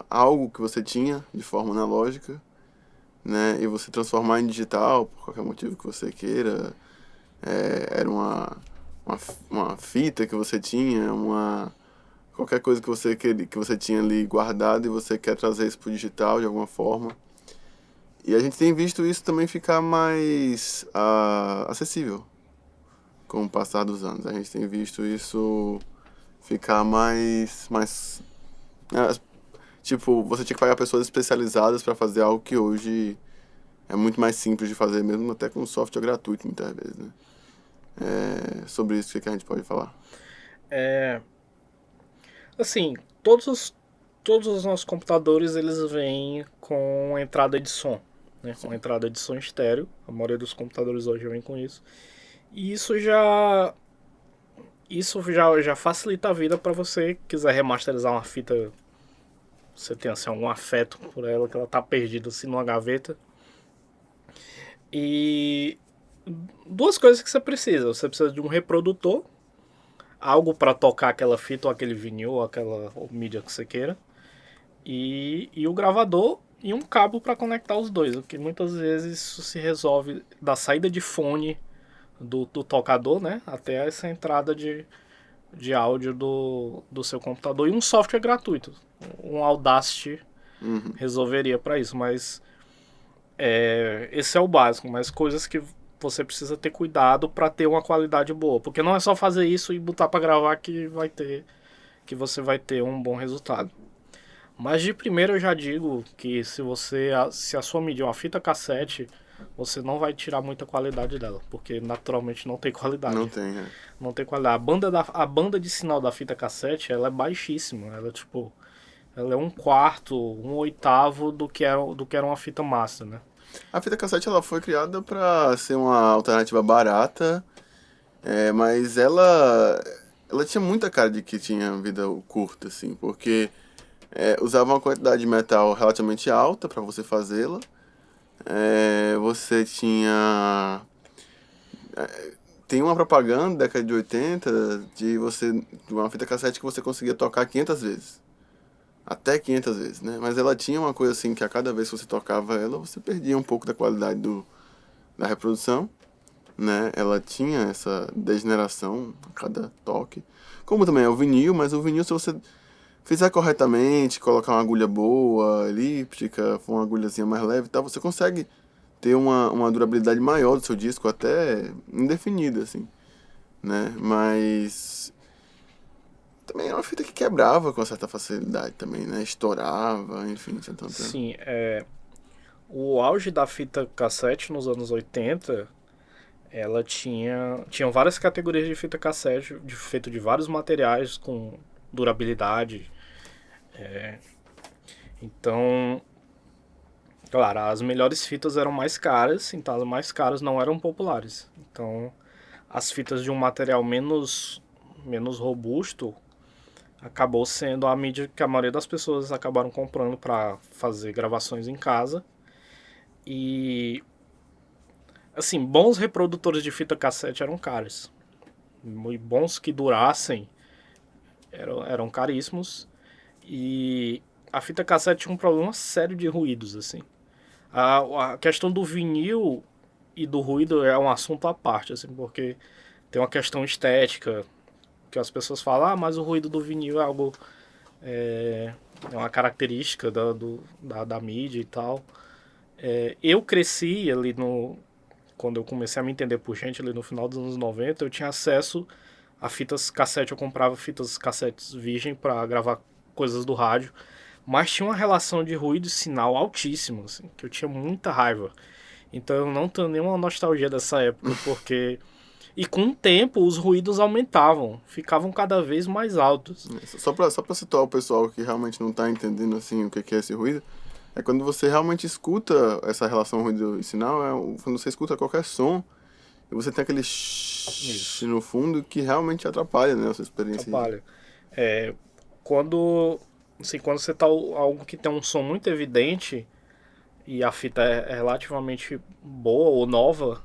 algo que você tinha de forma analógica, né, e você transformar em digital, por qualquer motivo que você queira. Era uma fita que você tinha, qualquer coisa que você tinha ali guardado e você quer trazer isso pro digital de alguma forma. E a gente tem visto isso também ficar mais acessível com o passar dos anos. A gente tem visto isso ficar mais tipo, você tinha que pagar pessoas especializadas para fazer algo que hoje é muito mais simples de fazer, mesmo até com software gratuito muitas vezes, né? Sobre isso, o que a gente pode falar? Assim, todos os nossos computadores, eles vêm com entrada de som, né? Com entrada de som estéreo. A maioria dos computadores hoje vem com isso. E isso já facilita a vida para você que quiser remasterizar uma fita. Você tem assim, algum afeto por ela, que ela tá perdida assim numa gaveta. E duas coisas que você precisa. Você precisa de um reprodutor, algo para tocar aquela fita ou aquele vinil ou mídia que você queira, e o gravador e um cabo para conectar os dois, o que muitas vezes isso se resolve da saída de fone do tocador, né, até essa entrada de áudio do seu computador, e um software gratuito, um Audacity resolveria para isso, mas esse é o básico, mas coisas que você precisa ter cuidado para ter uma qualidade boa, porque não é só fazer isso e botar para gravar que você vai ter um bom resultado. Mas de primeiro eu já digo que se a sua mídia é uma fita cassete, você não vai tirar muita qualidade dela, porque naturalmente não tem qualidade. Não tem, Não tem qualidade. A banda de sinal da fita cassete, ela é baixíssima, ela é 1/4, 1/8 do que era uma fita master, né? A fita cassete ela foi criada para ser uma alternativa barata, mas ela tinha muita cara de que tinha vida curta, assim, porque usava uma quantidade de metal relativamente alta para você fazê-la. Você tinha... tem uma propaganda da década de 80 de uma fita cassete que você conseguia tocar 500 vezes. Até 500 vezes, né? Mas ela tinha uma coisa assim que a cada vez que você tocava ela, você perdia um pouco da qualidade da reprodução, né? Ela tinha essa degeneração a cada toque. Como também é o vinil, mas o vinil, se você fizer corretamente, colocar uma agulha boa, elíptica, for uma agulhazinha mais leve e tal, você consegue ter uma durabilidade maior do seu disco, até indefinida, assim, né? Mas também é uma fita que quebrava com certa facilidade também, né? Estourava, enfim, tinha tanta... Sim, o auge da fita cassete nos anos 80, ela tinham várias categorias de fita cassete, feito de vários materiais, com durabilidade. Então, claro, as melhores fitas eram mais caras, então as mais caras não eram populares. Então, as fitas de um material menos robusto acabou sendo a mídia que a maioria das pessoas acabaram comprando para fazer gravações em casa. E, assim, bons reprodutores de fita cassete eram caros. E bons que durassem eram caríssimos. E a fita cassete tinha um problema sério de ruídos, assim. A questão do vinil e do ruído é um assunto à parte, assim, porque tem uma questão estética, que as pessoas falam, mas o ruído do vinil é algo... É uma característica da mídia e tal. Eu cresci ali quando eu comecei a me entender por gente, ali no final dos anos 90, eu tinha acesso a fitas cassete, eu comprava fitas cassetes virgem para gravar coisas do rádio, mas tinha uma relação de ruído e sinal altíssima, assim, que eu tinha muita raiva. Então eu não tenho nenhuma nostalgia dessa época, porque... E com o tempo os ruídos aumentavam, ficavam cada vez mais altos. Só pra situar o pessoal que realmente não tá entendendo assim o que é esse ruído, é quando você realmente escuta essa relação ruído e sinal, quando você escuta qualquer som e você tem aquele shhh no fundo que realmente atrapalha, né, a sua experiência. Atrapalha. Quando você tá algo que tem um som muito evidente e a fita é relativamente boa ou nova,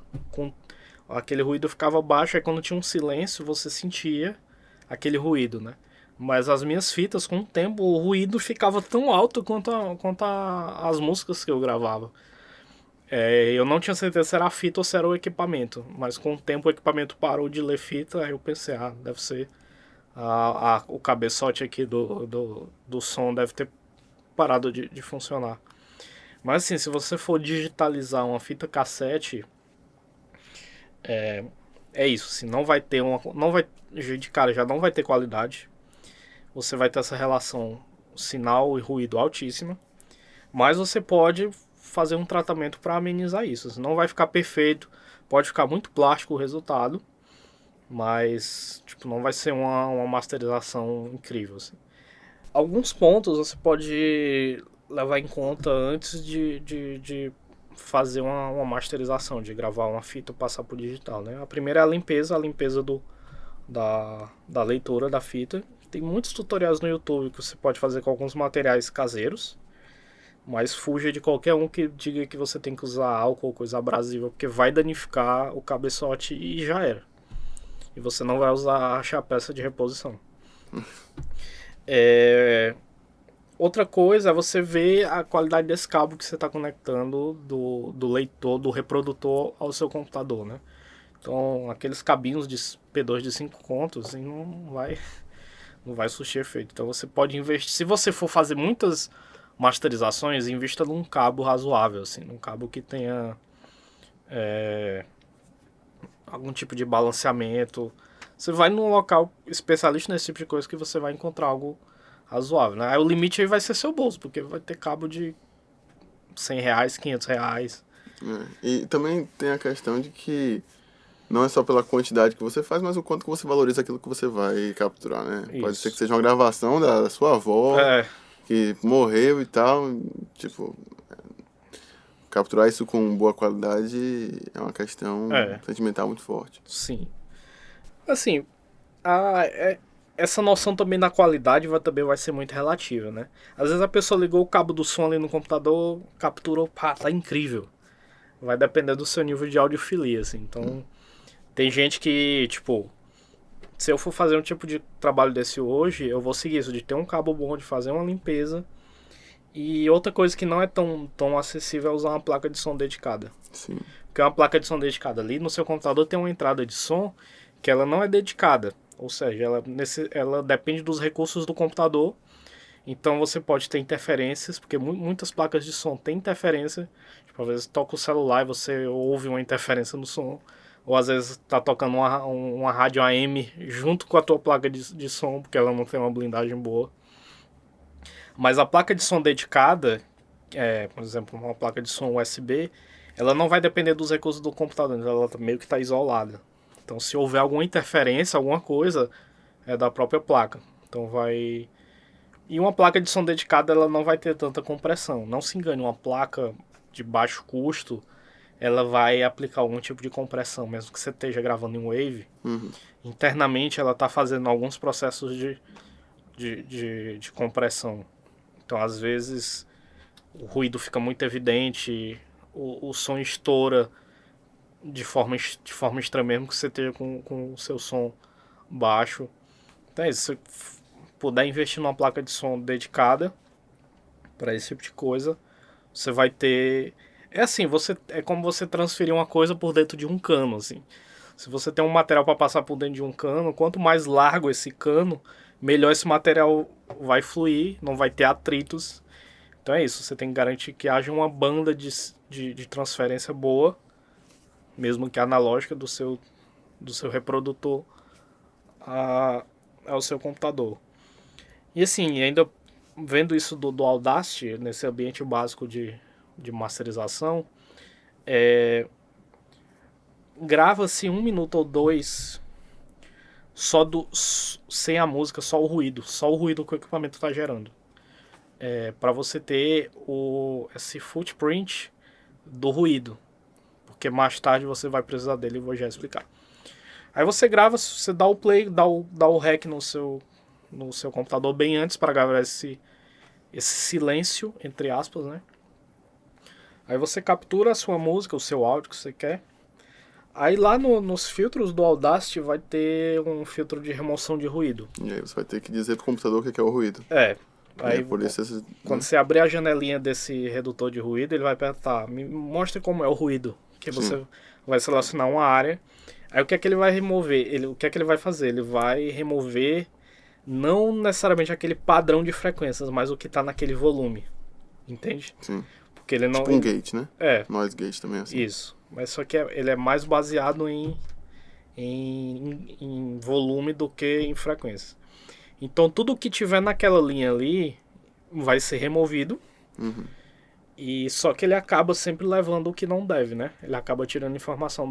aquele ruído ficava baixo, aí quando tinha um silêncio você sentia aquele ruído, né? Mas as minhas fitas, com o tempo, o ruído ficava tão alto quanto as músicas que eu gravava. Eu não tinha certeza se era a fita ou se era o equipamento, mas com o tempo o equipamento parou de ler fita, aí eu pensei, deve ser o cabeçote aqui do som deve ter parado de funcionar. Mas assim, se você for digitalizar uma fita cassete, é isso, assim, não vai ter de cara já não vai ter qualidade. Você vai ter essa relação sinal e ruído altíssima, mas você pode fazer um tratamento para amenizar isso. Assim, não vai ficar perfeito, pode ficar muito plástico o resultado, mas tipo, não vai ser uma masterização incrível. Assim. Alguns pontos você pode levar em conta antes de fazer uma masterização, de gravar uma fita e passar para o digital. Né? A primeira é a limpeza da leitura da fita. Tem muitos tutoriais no YouTube que você pode fazer com alguns materiais caseiros, mas fuja de qualquer um que diga que você tem que usar álcool ou coisa abrasiva, porque vai danificar o cabeçote e já era. E você não vai achar a peça de reposição. Outra coisa é você ver a qualidade desse cabo que você está conectando do leitor, do reprodutor ao seu computador, né? Então, aqueles cabinhos de P2 de 5 contos, assim, não vai surtir efeito. Então, você pode investir... Se você for fazer muitas masterizações, invista num cabo razoável, assim, num cabo que tenha algum tipo de balanceamento. Você vai num local especialista nesse tipo de coisa que você vai encontrar algo razoável, né? Aí o limite aí vai ser seu bolso, porque vai ter cabo de R$100, R$500. E também tem a questão de que não é só pela quantidade que você faz, mas o quanto que você valoriza aquilo que você vai capturar, né? Isso. Pode ser que seja uma gravação da sua avó, que morreu e tal, tipo... Capturar isso com boa qualidade é uma questão sentimental muito forte. Sim. Assim, essa noção também da qualidade também vai ser muito relativa, né? Às vezes a pessoa ligou o cabo do som ali no computador, capturou, tá incrível. Vai depender do seu nível de audiofilia, assim. Então, tem gente que, tipo, se eu for fazer um tipo de trabalho desse hoje, eu vou seguir isso, de ter um cabo bom, de fazer uma limpeza. E outra coisa que não é tão acessível é usar uma placa de som dedicada. Sim. Porque uma placa de som dedicada ali no seu computador tem uma entrada de som que ela não é dedicada. Ou seja, ela depende dos recursos do computador. Então você pode ter interferências, porque muitas placas de som têm interferência. Tipo, às vezes toca o celular e você ouve uma interferência no som. Ou às vezes tá tocando uma rádio AM junto com a tua placa de som, porque ela não tem uma blindagem boa. Mas a placa de som dedicada, por exemplo, uma placa de som USB, ela não vai depender dos recursos do computador, ela meio que está isolada. Então, se houver alguma interferência, alguma coisa, é da própria placa. Então vai... E uma placa de som dedicada, ela não vai ter tanta compressão. Não se engane, uma placa de baixo custo, ela vai aplicar algum tipo de compressão, mesmo que você esteja gravando em Wave. Internamente, ela está fazendo alguns processos de compressão. Então, às vezes, o ruído fica muito evidente, o som estoura de forma extrema, mesmo que você esteja com o seu som baixo. Então, se você puder investir numa placa de som dedicada para esse tipo de coisa, você vai ter... É assim, é como você transferir uma coisa por dentro de um cano, assim. Se você tem um material para passar por dentro de um cano, quanto mais largo esse cano, melhor esse material vai fluir, não vai ter atritos. Então é isso, você tem que garantir que haja uma banda de transferência boa, mesmo que analógica, do seu reprodutor ao seu computador. E assim, ainda vendo isso do Audacity, nesse ambiente básico de masterização, grava-se 1 minuto ou 2 sem a música, só o ruído que o equipamento está gerando. Para você ter esse footprint do ruído, porque mais tarde você vai precisar dele e vou já explicar. Aí você grava, você dá o play, dá o rec no seu computador bem antes para gravar esse silêncio, entre aspas, né? Aí você captura a sua música, o seu áudio que você quer. Aí lá nos filtros do Audacity vai ter um filtro de remoção de ruído. E aí você vai ter que dizer pro computador o que é o ruído. Aí por isso quando você abrir a janelinha desse redutor de ruído, ele vai perguntar, me mostre como é o ruído. Que você vai selecionar uma área. Aí o que é que ele vai remover? O que é que ele vai fazer? Ele vai remover não necessariamente aquele padrão de frequências, mas o que está naquele volume. Entende? Sim. Porque ele não... Tipo um gate, né? É. Noise gate também, assim. Isso. Mas só que ele é mais baseado em volume do que em frequência. Então tudo que tiver naquela linha ali vai ser removido. E só que ele acaba sempre levando o que não deve, né? Ele acaba tirando informação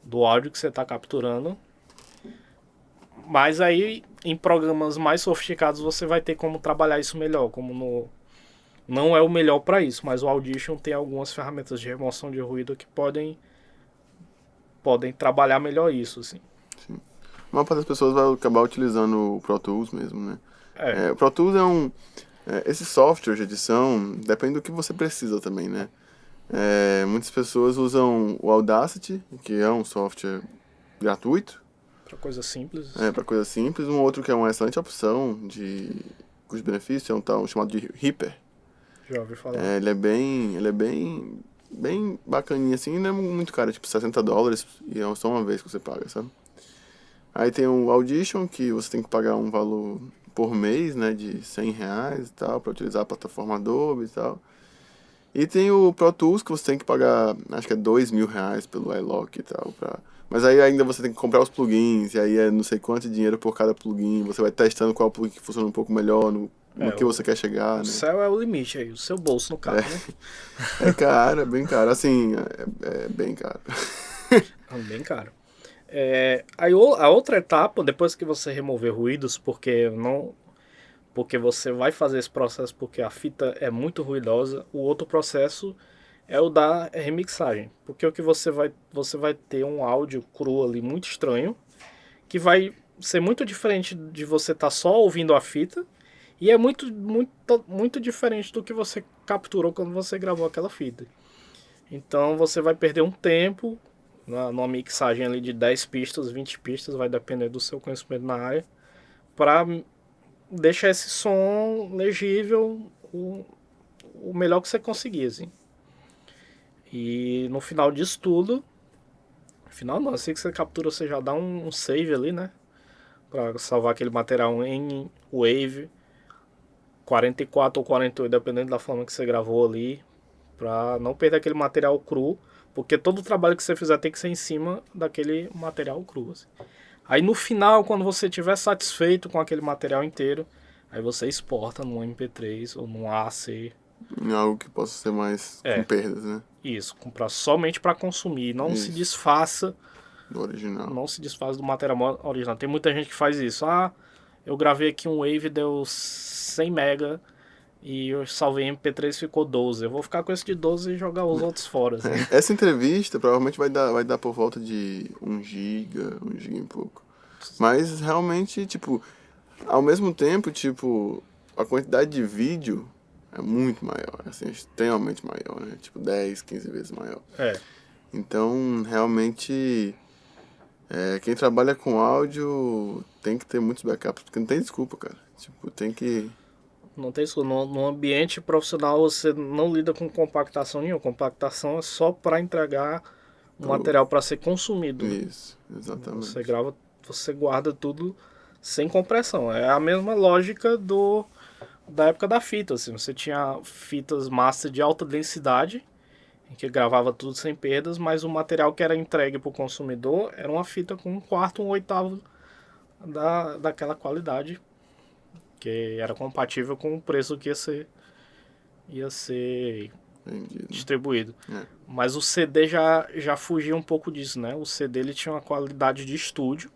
do áudio que você está capturando. Mas aí em programas mais sofisticados você vai ter como trabalhar isso melhor, não é o melhor para isso, mas o Audition tem algumas ferramentas de remoção de ruído que podem trabalhar melhor isso, assim. Sim. A maior parte das pessoas vai acabar utilizando o Pro Tools mesmo, né? O Pro Tools esse software de edição, depende do que você precisa também, né? Muitas pessoas usam o Audacity, que é um software gratuito. Para coisas simples. Para coisas simples. Um outro que é uma excelente opção de custo-benefício é um tal chamado de Reaper. Já ouvi falar. Ele é bem bacaninha assim, não é muito caro, tipo $60 e é só uma vez que você paga, sabe? Aí tem o Audition, que você tem que pagar um valor por mês, né, de R$100 e tal, para utilizar a plataforma Adobe e tal. E tem o Pro Tools, que você tem que pagar, acho que é R$2.000 pelo iLok e tal, mas aí ainda você tem que comprar os plugins, e aí é não sei quanto dinheiro por cada plugin, você vai testando qual plugin que funciona um pouco melhor, no que você quer chegar, né? O céu é o limite aí, o seu bolso no caso, né? É caro, é bem caro, assim, é bem caro. É bem caro. Aí a outra etapa, depois que você remover ruídos, porque você vai fazer esse processo porque a fita é muito ruidosa, o outro processo é o da remixagem. Porque o que você vai ter um áudio cru ali muito estranho, que vai ser muito diferente de você estar só ouvindo a fita, e é muito, muito, muito diferente do que você capturou quando você gravou aquela fita. Então você vai perder um tempo numa mixagem ali de 10 pistas, 20 pistas, vai depender do seu conhecimento na área, para deixar esse som legível o melhor que você conseguir, assim. E no final disso tudo, assim que você captura, você já dá um save ali, né? Para salvar aquele material em Wave 44 ou 48, dependendo da forma que você gravou ali, para não perder aquele material cru, porque todo o trabalho que você fizer tem que ser em cima daquele material cru, assim. Aí no final, quando você estiver satisfeito com aquele material inteiro, aí você exporta num MP3 ou num AAC. Em algo que possa ser mais com perdas, né? Isso, comprar somente para consumir. Não se desfaça Do original. Não se desfaz do material original. Tem muita gente que faz isso. Eu gravei aqui um Wave, deu 100 mega e eu salvei em MP3 ficou 12. Eu vou ficar com esse de 12 e jogar os outros fora. Assim. Essa entrevista provavelmente vai dar por volta de 1 giga e pouco. Mas realmente, tipo, ao mesmo tempo, tipo, a quantidade de vídeo é muito maior, assim, extremamente maior, né? Tipo, 10, 15 vezes maior. Então, realmente, quem trabalha com áudio tem que ter muitos backups, porque não tem desculpa, cara. Tipo, tem que... Não tem isso. No ambiente profissional você não lida com compactação nenhuma. Compactação é só para entregar o material para ser consumido. Isso, exatamente. Você grava, você guarda tudo sem compressão. É a mesma lógica da época da fita. Assim. Você tinha fitas master de alta densidade, em que gravava tudo sem perdas, mas o material que era entregue para o consumidor era uma fita com 1/4, 1/8 daquela qualidade, que era compatível com o preço que ia ser Entendido. distribuído. Mas o CD já fugia um pouco disso, né? O CD ele tinha uma qualidade de estúdio,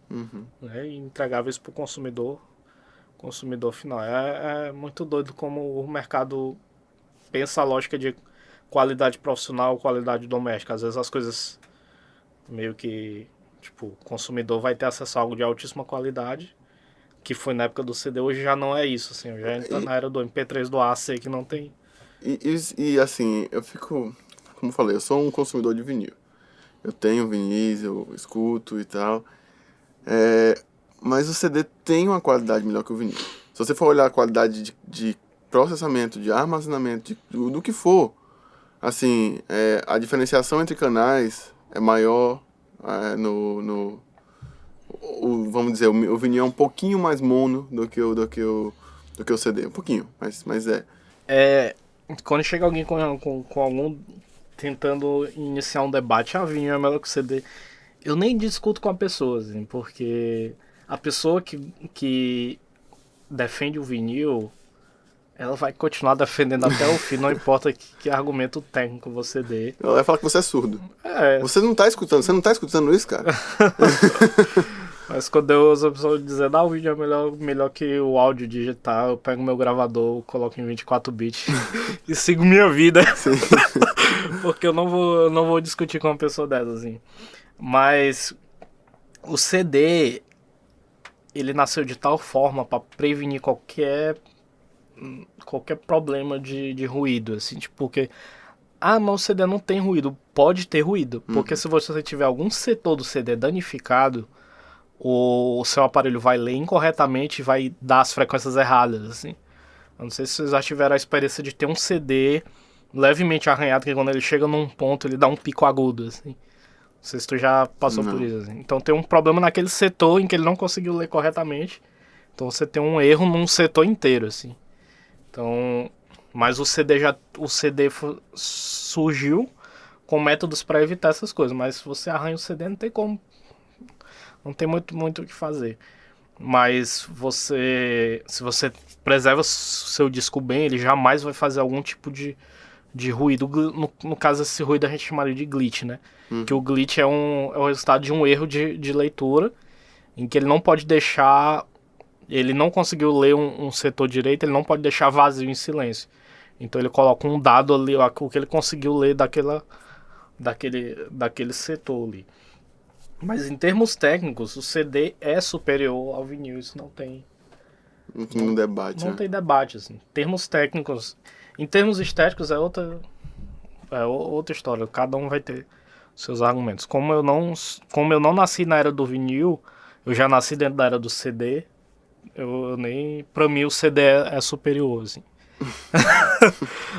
né? E entregava isso para o consumidor final. É muito doido como o mercado pensa a lógica de qualidade profissional, qualidade doméstica. Às vezes as coisas meio que, tipo, o consumidor vai ter acesso a algo de altíssima qualidade, que foi na época do CD, hoje já não é isso, assim, já entra na era do MP3 do AC, que não tem... E assim, eu fico, como eu falei, eu sou um consumidor de vinil. Eu tenho vinis, eu escuto e tal. Mas o CD tem uma qualidade melhor que o vinil. Se você for olhar a qualidade de processamento, de armazenamento, do que for, assim, a diferenciação entre canais é maior vamos dizer, o vinil é um pouquinho mais mono do que o CD. Um pouquinho, mas é. Quando chega alguém com algum tentando iniciar um debate, vinil é melhor que o CD, eu nem discuto com a pessoa, assim, porque a pessoa que defende o vinil, ela vai continuar defendendo até o fim, não importa que argumento técnico você dê. Ela vai falar que você é surdo. Você não tá escutando isso, cara? Mas quando eu ouço a pessoa dizendo, o vídeo é melhor que o áudio digital, eu pego meu gravador, coloco em 24 bits e sigo minha vida. Porque eu não vou discutir com uma pessoa dessa, assim. Mas o CD, ele nasceu de tal forma para prevenir qualquer problema de ruído, assim, tipo, porque mas o CD não tem ruído. Pode ter ruído, porque se você tiver algum setor do CD danificado, o seu aparelho vai ler incorretamente e vai dar as frequências erradas, assim. Eu não sei se vocês já tiveram a experiência de ter um CD levemente arranhado, que quando ele chega num ponto, ele dá um pico agudo, assim. Não sei se tu já passou por isso, assim. Então tem um problema naquele setor em que ele não conseguiu ler corretamente. Então você tem um erro num setor inteiro, assim. Então, mas o CD surgiu com métodos para evitar essas coisas, mas se você arranha o CD não tem como, não tem muito o que fazer. Mas se você preserva seu disco bem, ele jamais vai fazer algum tipo de ruído. No caso, esse ruído a gente chamaria de glitch, né? Que o glitch é o resultado de um erro de leitura, em que ele não pode deixar... Ele não conseguiu ler um setor direito, ele não pode deixar vazio em silêncio. Então ele coloca um dado ali, o que ele conseguiu ler daquele setor ali. Mas em termos técnicos, o CD é superior ao vinil, isso não tem... Um debate, Não tem debate, assim. Em termos técnicos... Em termos estéticos é outra história, cada um vai ter seus argumentos. Como eu não nasci na era do vinil, eu já nasci dentro da era do CD... Pra mim o CD é superior, assim.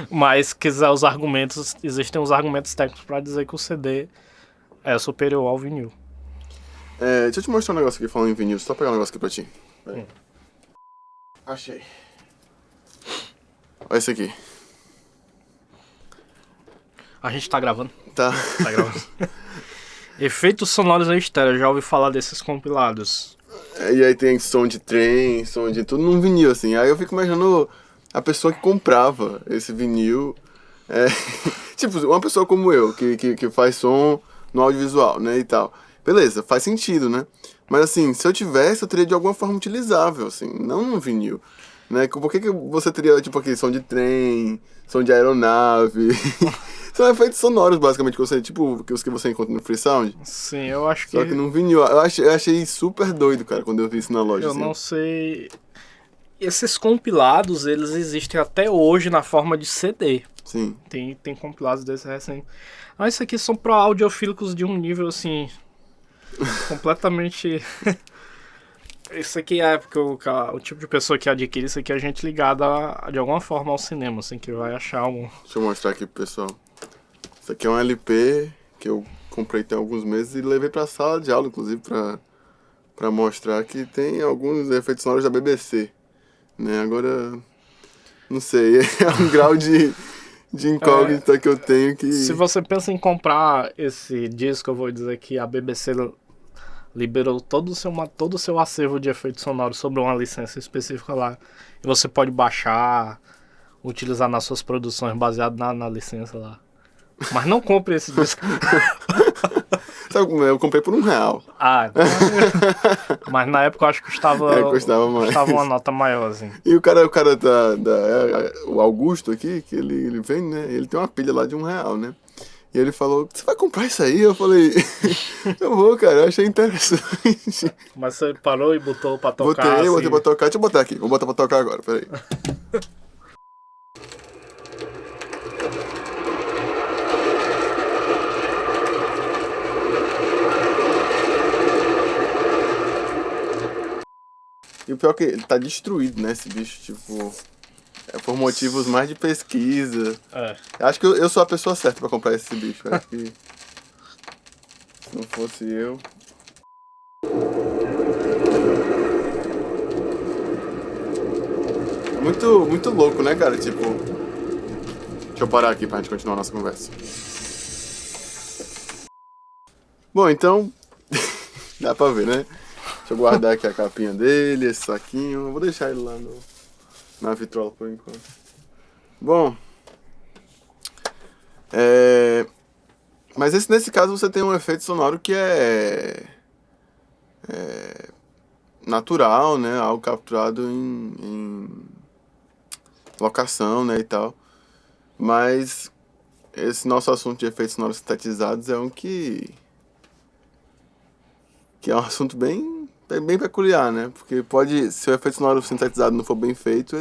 Mas quiser os argumentos, existem os argumentos técnicos para dizer que o CD é superior ao vinil. Deixa eu te mostrar um negócio aqui falando em vinil, só pegar um negócio aqui pra ti. Achei. Olha esse aqui. A gente tá gravando? Tá. Tá gravando. Efeitos sonoros em estéreo, já ouvi falar desses compilados. E aí tem som de trem, som de tudo num vinil, assim. Aí eu fico imaginando a pessoa que comprava esse vinil. Tipo, uma pessoa como eu, que faz som no audiovisual, né, e tal. beleza, faz sentido, né? Mas assim, se eu tivesse, eu teria de alguma forma utilizável, assim, não no vinil. Né? Por que você teria, tipo, aqui, som de trem, som de aeronave? São efeitos sonoros, basicamente, que você, tipo, os que você encontra no Freesound. Sim, eu acho Só que que... no vinil. Eu achei super doido, cara, quando eu vi isso na loja, Eu assim. não sei... Esses compilados, eles existem até hoje na forma de CD. Sim. Tem compilados desses recentes. Ah, isso aqui são para audiofílicos de um nível, assim... completamente... Isso aqui é porque o tipo de pessoa que adquire isso aqui é gente ligada de alguma forma ao cinema, assim, que vai achar um... Deixa eu mostrar aqui pro pessoal. Isso aqui é um LP que eu comprei tem alguns meses e levei pra sala de aula, inclusive, pra mostrar que tem alguns efeitos sonoros da BBC. Né? Agora, não sei, é um grau de incógnita que eu tenho que... Se você pensa em comprar esse disco, eu vou dizer que a BBC liberou todo o seu acervo de efeitos sonoros sobre uma licença específica lá. E você pode baixar, utilizar nas suas produções baseado na licença lá. Mas não compre esse disco. Sabe como é? Eu comprei por R$1. Ah, mas na época eu acho que Custava mais. custava uma nota maior, assim. E o cara o Augusto aqui, que ele vem, né? Ele tem uma pilha lá de R$1, né? E ele falou, você vai comprar isso aí? Eu falei, eu vou, cara, eu achei interessante. Mas você parou e botou pra tocar, Botei pra tocar, deixa eu botar aqui, vou botar pra tocar agora, peraí. E o pior é que ele tá destruído, né, esse bicho, tipo... É por motivos mais de pesquisa. É. Acho que eu sou a pessoa certa pra comprar esse bicho. Acho que... Se não fosse eu... Muito louco, né, cara? Tipo... Deixa eu parar aqui pra gente continuar a nossa conversa. Bom, então... Dá pra ver, né? Deixa eu guardar aqui a capinha dele, esse saquinho. Eu vou deixar ele lá na vitrola por enquanto. Bom... Mas nesse caso você tem um efeito sonoro que é natural, né? Algo capturado em locação, né? E tal. Mas esse nosso assunto de efeitos sonoros sintetizados é um que é um assunto bem peculiar, né? Porque se o efeito sonoro sintetizado não for bem feito,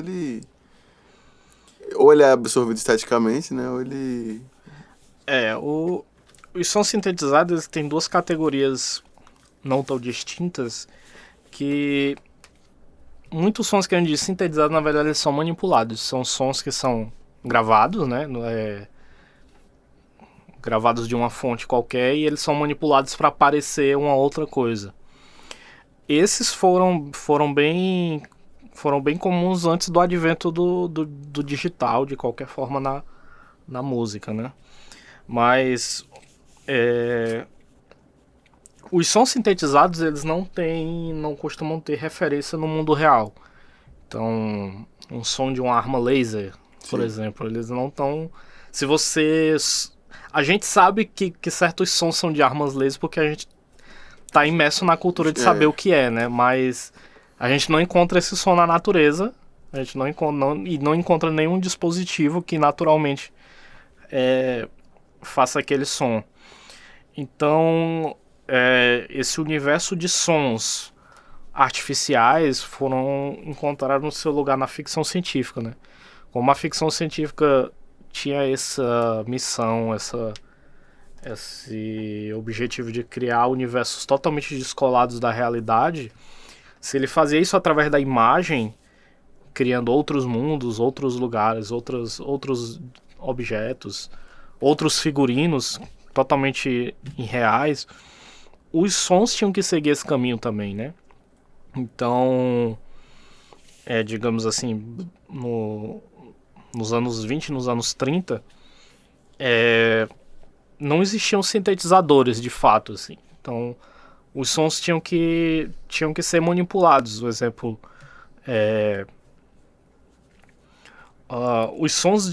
ou ele é absorvido esteticamente, né? Ou ele... Os sons sintetizados eles têm duas categorias não tão distintas, que muitos sons que a gente diz sintetizados, na verdade, eles são manipulados. São sons que são gravados, né? Gravados de uma fonte qualquer e eles são manipulados para parecer uma outra coisa. Esses foram bem comuns antes do advento do digital, de qualquer forma, na música, né? Mas os sons sintetizados, eles não costumam ter referência no mundo real. Então, um som de uma arma laser, por exemplo, eles não estão... A gente sabe que certos sons são de armas laser porque a gente tá imerso na cultura de saber o que é, né? Mas a gente não encontra esse som na natureza, a gente não encontra nenhum dispositivo que naturalmente faça aquele som. Então, esse universo de sons artificiais foram encontrar no seu lugar na ficção científica, né? Como a ficção científica tinha essa missão, esse objetivo de criar universos totalmente descolados da realidade, se ele fazia isso através da imagem, criando outros mundos, outros lugares, outros objetos, outros figurinos totalmente irreais, os sons tinham que seguir esse caminho também, né? Então, digamos assim, nos anos 20, nos anos 30, não existiam sintetizadores de fato, assim. Então, os sons tinham que ser manipulados. Por exemplo, os sons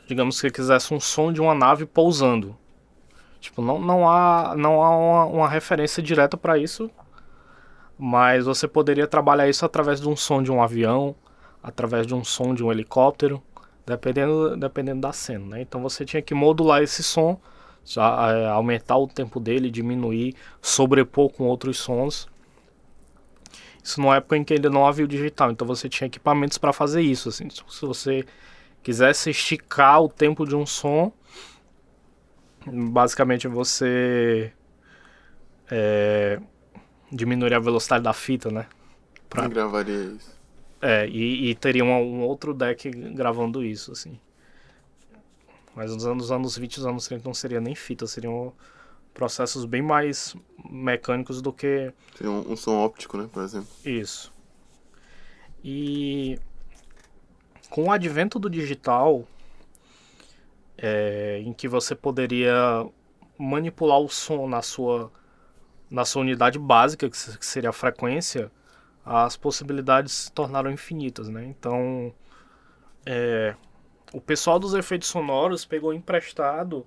digamos que quisesse um som de uma nave pousando. Tipo, não há uma referência direta para isso, mas você poderia trabalhar isso através de um som de um avião, através de um som de um helicóptero, dependendo da cena, né? Então você tinha que modular esse som, aumentar o tempo dele, diminuir, sobrepor com outros sons. Isso numa época em que ainda não havia o digital, então você tinha equipamentos para fazer isso. Assim. Se você quisesse esticar o tempo de um som, basicamente você diminuiria a velocidade da fita, né? Eu gravaria isso. E teria um outro deck gravando isso, assim. Mas nos anos 20 e os anos 30 não seria nem fita, seriam processos bem mais mecânicos do que Seria um som óptico, né, por exemplo. isso. E com o advento do digital, em que você poderia manipular o som na sua unidade básica, que seria a frequência, as possibilidades se tornaram infinitas, né? Então, o pessoal dos efeitos sonoros pegou emprestado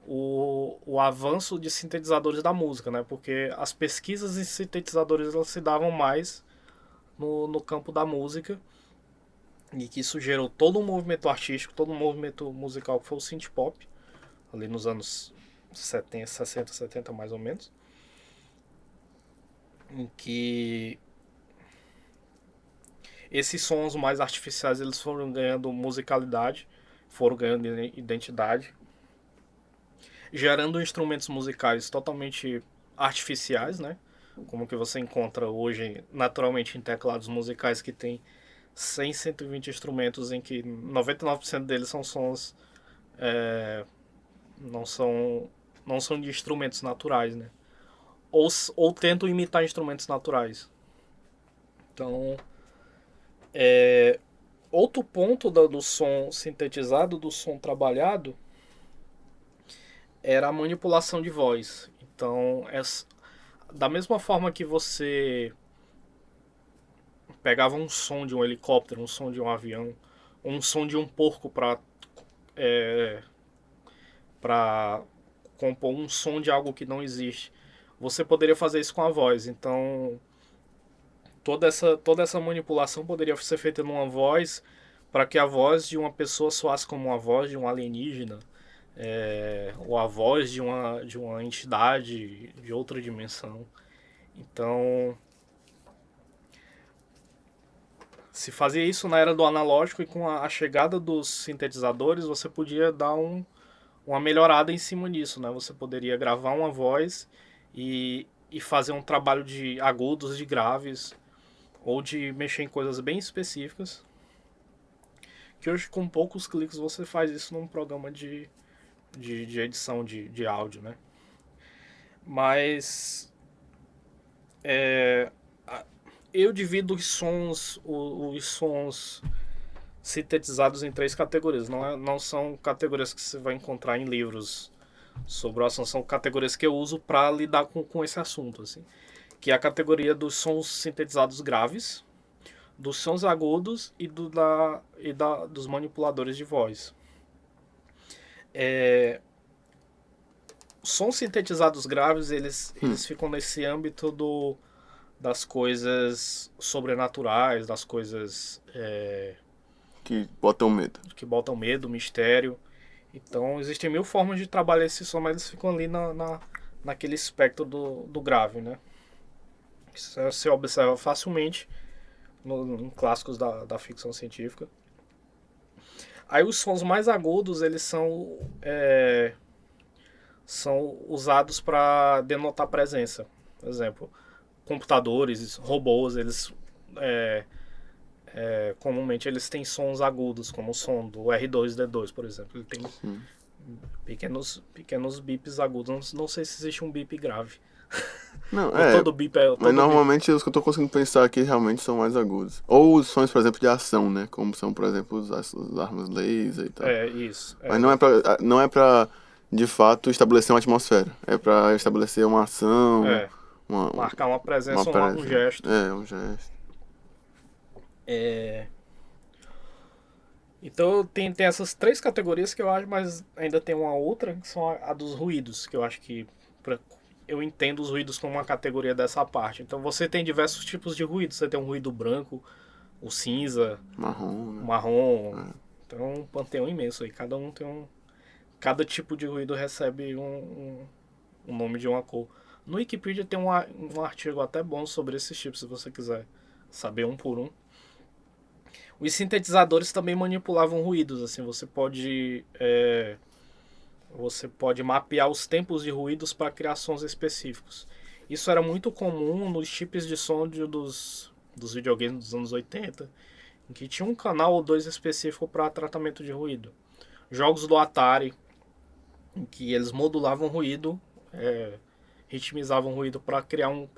o avanço de sintetizadores da música, né? Porque as pesquisas em sintetizadores elas se davam mais no campo da música e que isso gerou todo um movimento artístico, todo um movimento musical que foi o synth pop, ali nos anos 70, 60, 70 mais ou menos, em que esses sons mais artificiais eles foram ganhando musicalidade, foram ganhando identidade, gerando instrumentos musicais totalmente artificiais, né? Como que você encontra hoje naturalmente em teclados musicais que tem 100, 120 instrumentos em que 99% deles são sons não são de instrumentos naturais, né? Ou tentam imitar instrumentos naturais. Então, outro ponto do som sintetizado, do som trabalhado, era a manipulação de voz. Então, da mesma forma que você pegava um som de um helicóptero, um som de um avião, um som de um porco para compor um som de algo que não existe, você poderia fazer isso com a voz. Então, toda essa manipulação poderia ser feita numa voz para que a voz de uma pessoa soasse como a voz de um alienígena, ou a voz de uma entidade de outra dimensão. Então, se fazia isso na era do analógico e com a chegada dos sintetizadores, você podia dar uma melhorada em cima disso, né? Você poderia gravar uma voz e fazer um trabalho de agudos, de graves, ou de mexer em coisas bem específicas, que hoje com poucos cliques você faz isso num programa de edição de áudio, né? Mas eu divido os sons sintetizados em 3 categorias. Não são categorias que você vai encontrar em livros sobre o assunto, são categorias que eu uso para lidar com esse assunto, assim. Que é a categoria dos sons sintetizados graves, dos sons agudos e dos manipuladores de voz. Sons sintetizados graves, eles ficam nesse âmbito das coisas sobrenaturais, das coisas que botam medo, mistério. Então, existem 1000 formas de trabalhar esse som, mas eles ficam ali naquele espectro do grave, né? Você observa facilmente em clássicos da ficção científica. Aí os sons mais agudos, eles são usados para denotar presença. Por exemplo, computadores, robôs, eles comumente eles têm sons agudos, como o som do R2-D2, por exemplo. Ele tem pequenos bips agudos. Não sei se existe um bip grave. Não, todo bip mas normalmente os que eu tô conseguindo pensar aqui realmente são mais agudos. Ou os sons, por exemplo, de ação, né? Como são, por exemplo, as armas laser e tal. Isso. Mas não é pra, de fato, estabelecer uma atmosfera. É pra estabelecer uma ação. Marcar uma presença ou um gesto. Um gesto. Então tem essas 3 categorias que eu acho, mas ainda tem uma outra, que são a dos ruídos, que eu acho que eu entendo os ruídos como uma categoria dessa parte. Então você tem diversos tipos de ruídos. Você tem um ruído branco, o cinza, Marrom, o né? marrom. É. Então é um panteão imenso aí. Cada tipo de ruído recebe um nome de uma cor. No Wikipedia tem um artigo até bom sobre esses tipos, se você quiser saber um por um. Os sintetizadores também manipulavam ruídos, assim, você pode mapear os tempos de ruídos para criar sons específicos. Isso era muito comum nos chips de som dos videogames dos anos 80, em que tinha um canal ou dois específico para tratamento de ruído. Jogos do Atari, em que eles modulavam ruído, ritmizavam ruído para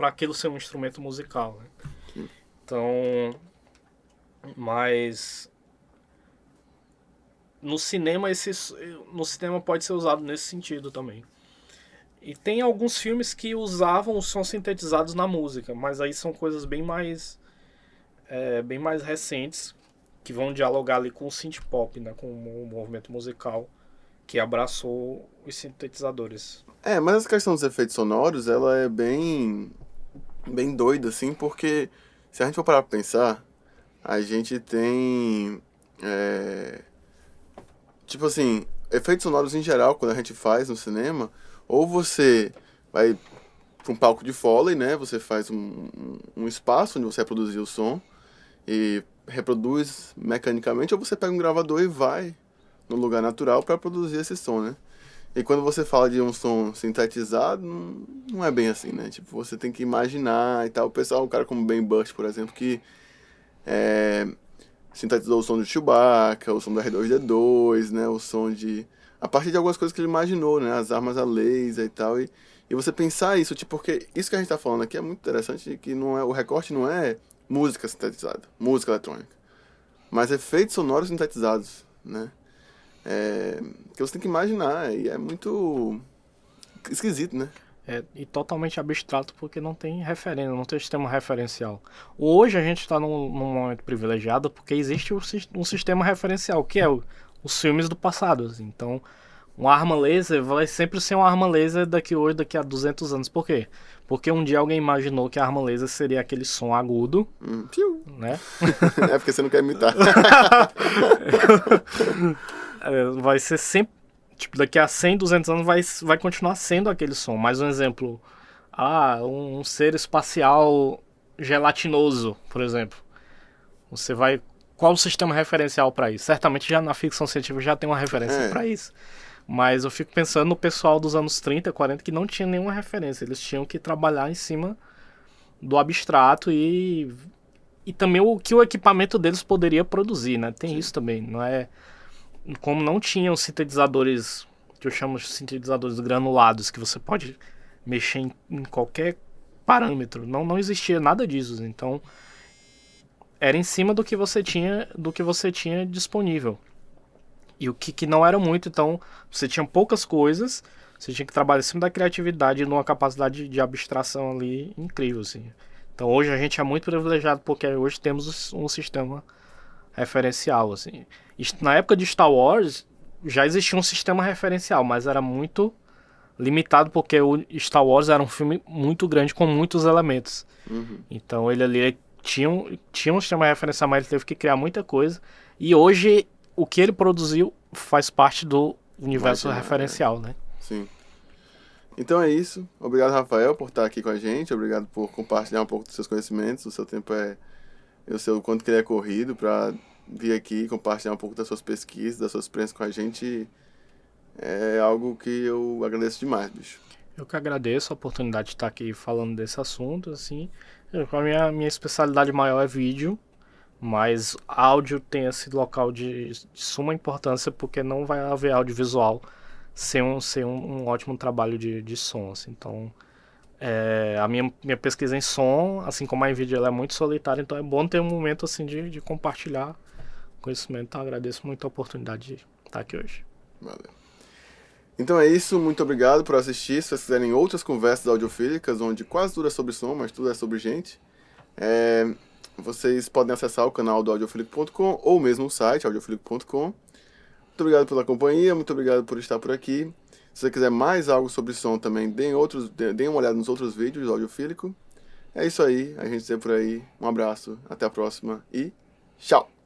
aquilo ser um instrumento musical, né? Então, mas no cinema no cinema pode ser usado nesse sentido também. E tem alguns filmes que usavam os sons sintetizados na música, mas aí são coisas bem mais recentes, que vão dialogar ali com o synth pop, né, com o movimento musical que abraçou os sintetizadores. Mas essa questão dos efeitos sonoros, ela é bem doida, assim, porque se a gente for parar pra pensar, a gente tem, tipo assim, efeitos sonoros em geral, quando a gente faz no cinema, ou você vai para um palco de Foley, né? Você faz um espaço onde você reproduzir o som e reproduz mecanicamente, ou você pega um gravador e vai no lugar natural para produzir esse som, né? E quando você fala de um som sintetizado, não é bem assim, né? Tipo, você tem que imaginar e tal. O pessoal, um cara como Ben Burtt, por exemplo, que sintetizou o som do Chewbacca, o som do R2-D2, né? O som de... A partir de algumas coisas que ele imaginou, né? As armas a laser e tal. E você pensar isso, tipo, porque isso que a gente tá falando aqui é muito interessante, que não é, o recorte não é música sintetizada, música eletrônica, mas efeitos sonoros sintetizados, né? Que você tem que imaginar, e é muito esquisito, né? E totalmente abstrato porque não tem referência, não tem sistema referencial. Hoje a gente está num momento privilegiado porque existe um sistema referencial, que é os filmes do passado. Assim. Então, uma arma laser vai sempre ser uma arma laser daqui a 200 anos. Por quê? Porque um dia alguém imaginou que a arma laser seria aquele som agudo, né? É porque você não quer imitar. Vai ser sempre... Tipo, daqui a 100, 200 anos vai continuar sendo aquele som. Mais um exemplo. Um ser espacial gelatinoso, por exemplo. Você vai... Qual o sistema referencial para isso? Certamente já na ficção científica já tem uma referência para isso. Mas eu fico pensando no pessoal dos anos 30, 40 que não tinha nenhuma referência. Eles tinham que trabalhar em cima do abstrato e também o que o equipamento deles poderia produzir, né? Tem isso também, não é... Como não tinham sintetizadores, que eu chamo de sintetizadores granulados, que você pode mexer em qualquer parâmetro, não existia nada disso. Então, era em cima do que você tinha disponível. E o que não era muito, então, você tinha poucas coisas, você tinha que trabalhar em cima da criatividade e numa capacidade de abstração ali incrível, assim. Então, hoje a gente é muito privilegiado porque hoje temos um sistema referencial, assim. Na época de Star Wars, já existia um sistema referencial, mas era muito limitado porque o Star Wars era um filme muito grande com muitos elementos. Então ele ali tinha um sistema referencial, mas ele teve que criar muita coisa. E hoje o que ele produziu faz parte do universo referencial, né? Sim. Então é isso. Obrigado, Rafael, por estar aqui com a gente. Obrigado por compartilhar um pouco dos seus conhecimentos. O seu tempo eu sei o quanto que ele é corrido para vir aqui compartilhar um pouco das suas pesquisas, das suas experiências com a gente. É algo que eu agradeço demais, bicho. Eu que agradeço a oportunidade de estar aqui falando desse assunto, assim. A minha especialidade maior é vídeo, mas áudio tem esse local de suma importância porque não vai haver audiovisual sem um ótimo trabalho de som, assim. Então, a minha pesquisa em som, assim como a NVIDIA, ela é muito solitária, então é bom ter um momento assim de compartilhar conhecimento. Então, agradeço muito a oportunidade de estar aqui hoje. Valeu. Então é isso, muito obrigado por assistir. Se vocês quiserem outras conversas audiofílicas, onde quase tudo é sobre som, mas tudo é sobre gente, vocês podem acessar o canal do audiofilico.com ou mesmo o site audiofilico.com. Muito obrigado pela companhia, muito obrigado por estar por aqui. Se você quiser mais algo sobre som também, deem uma olhada nos outros vídeos do Audiofílico. É isso aí, a gente se vê por aí. Um abraço, até a próxima e tchau!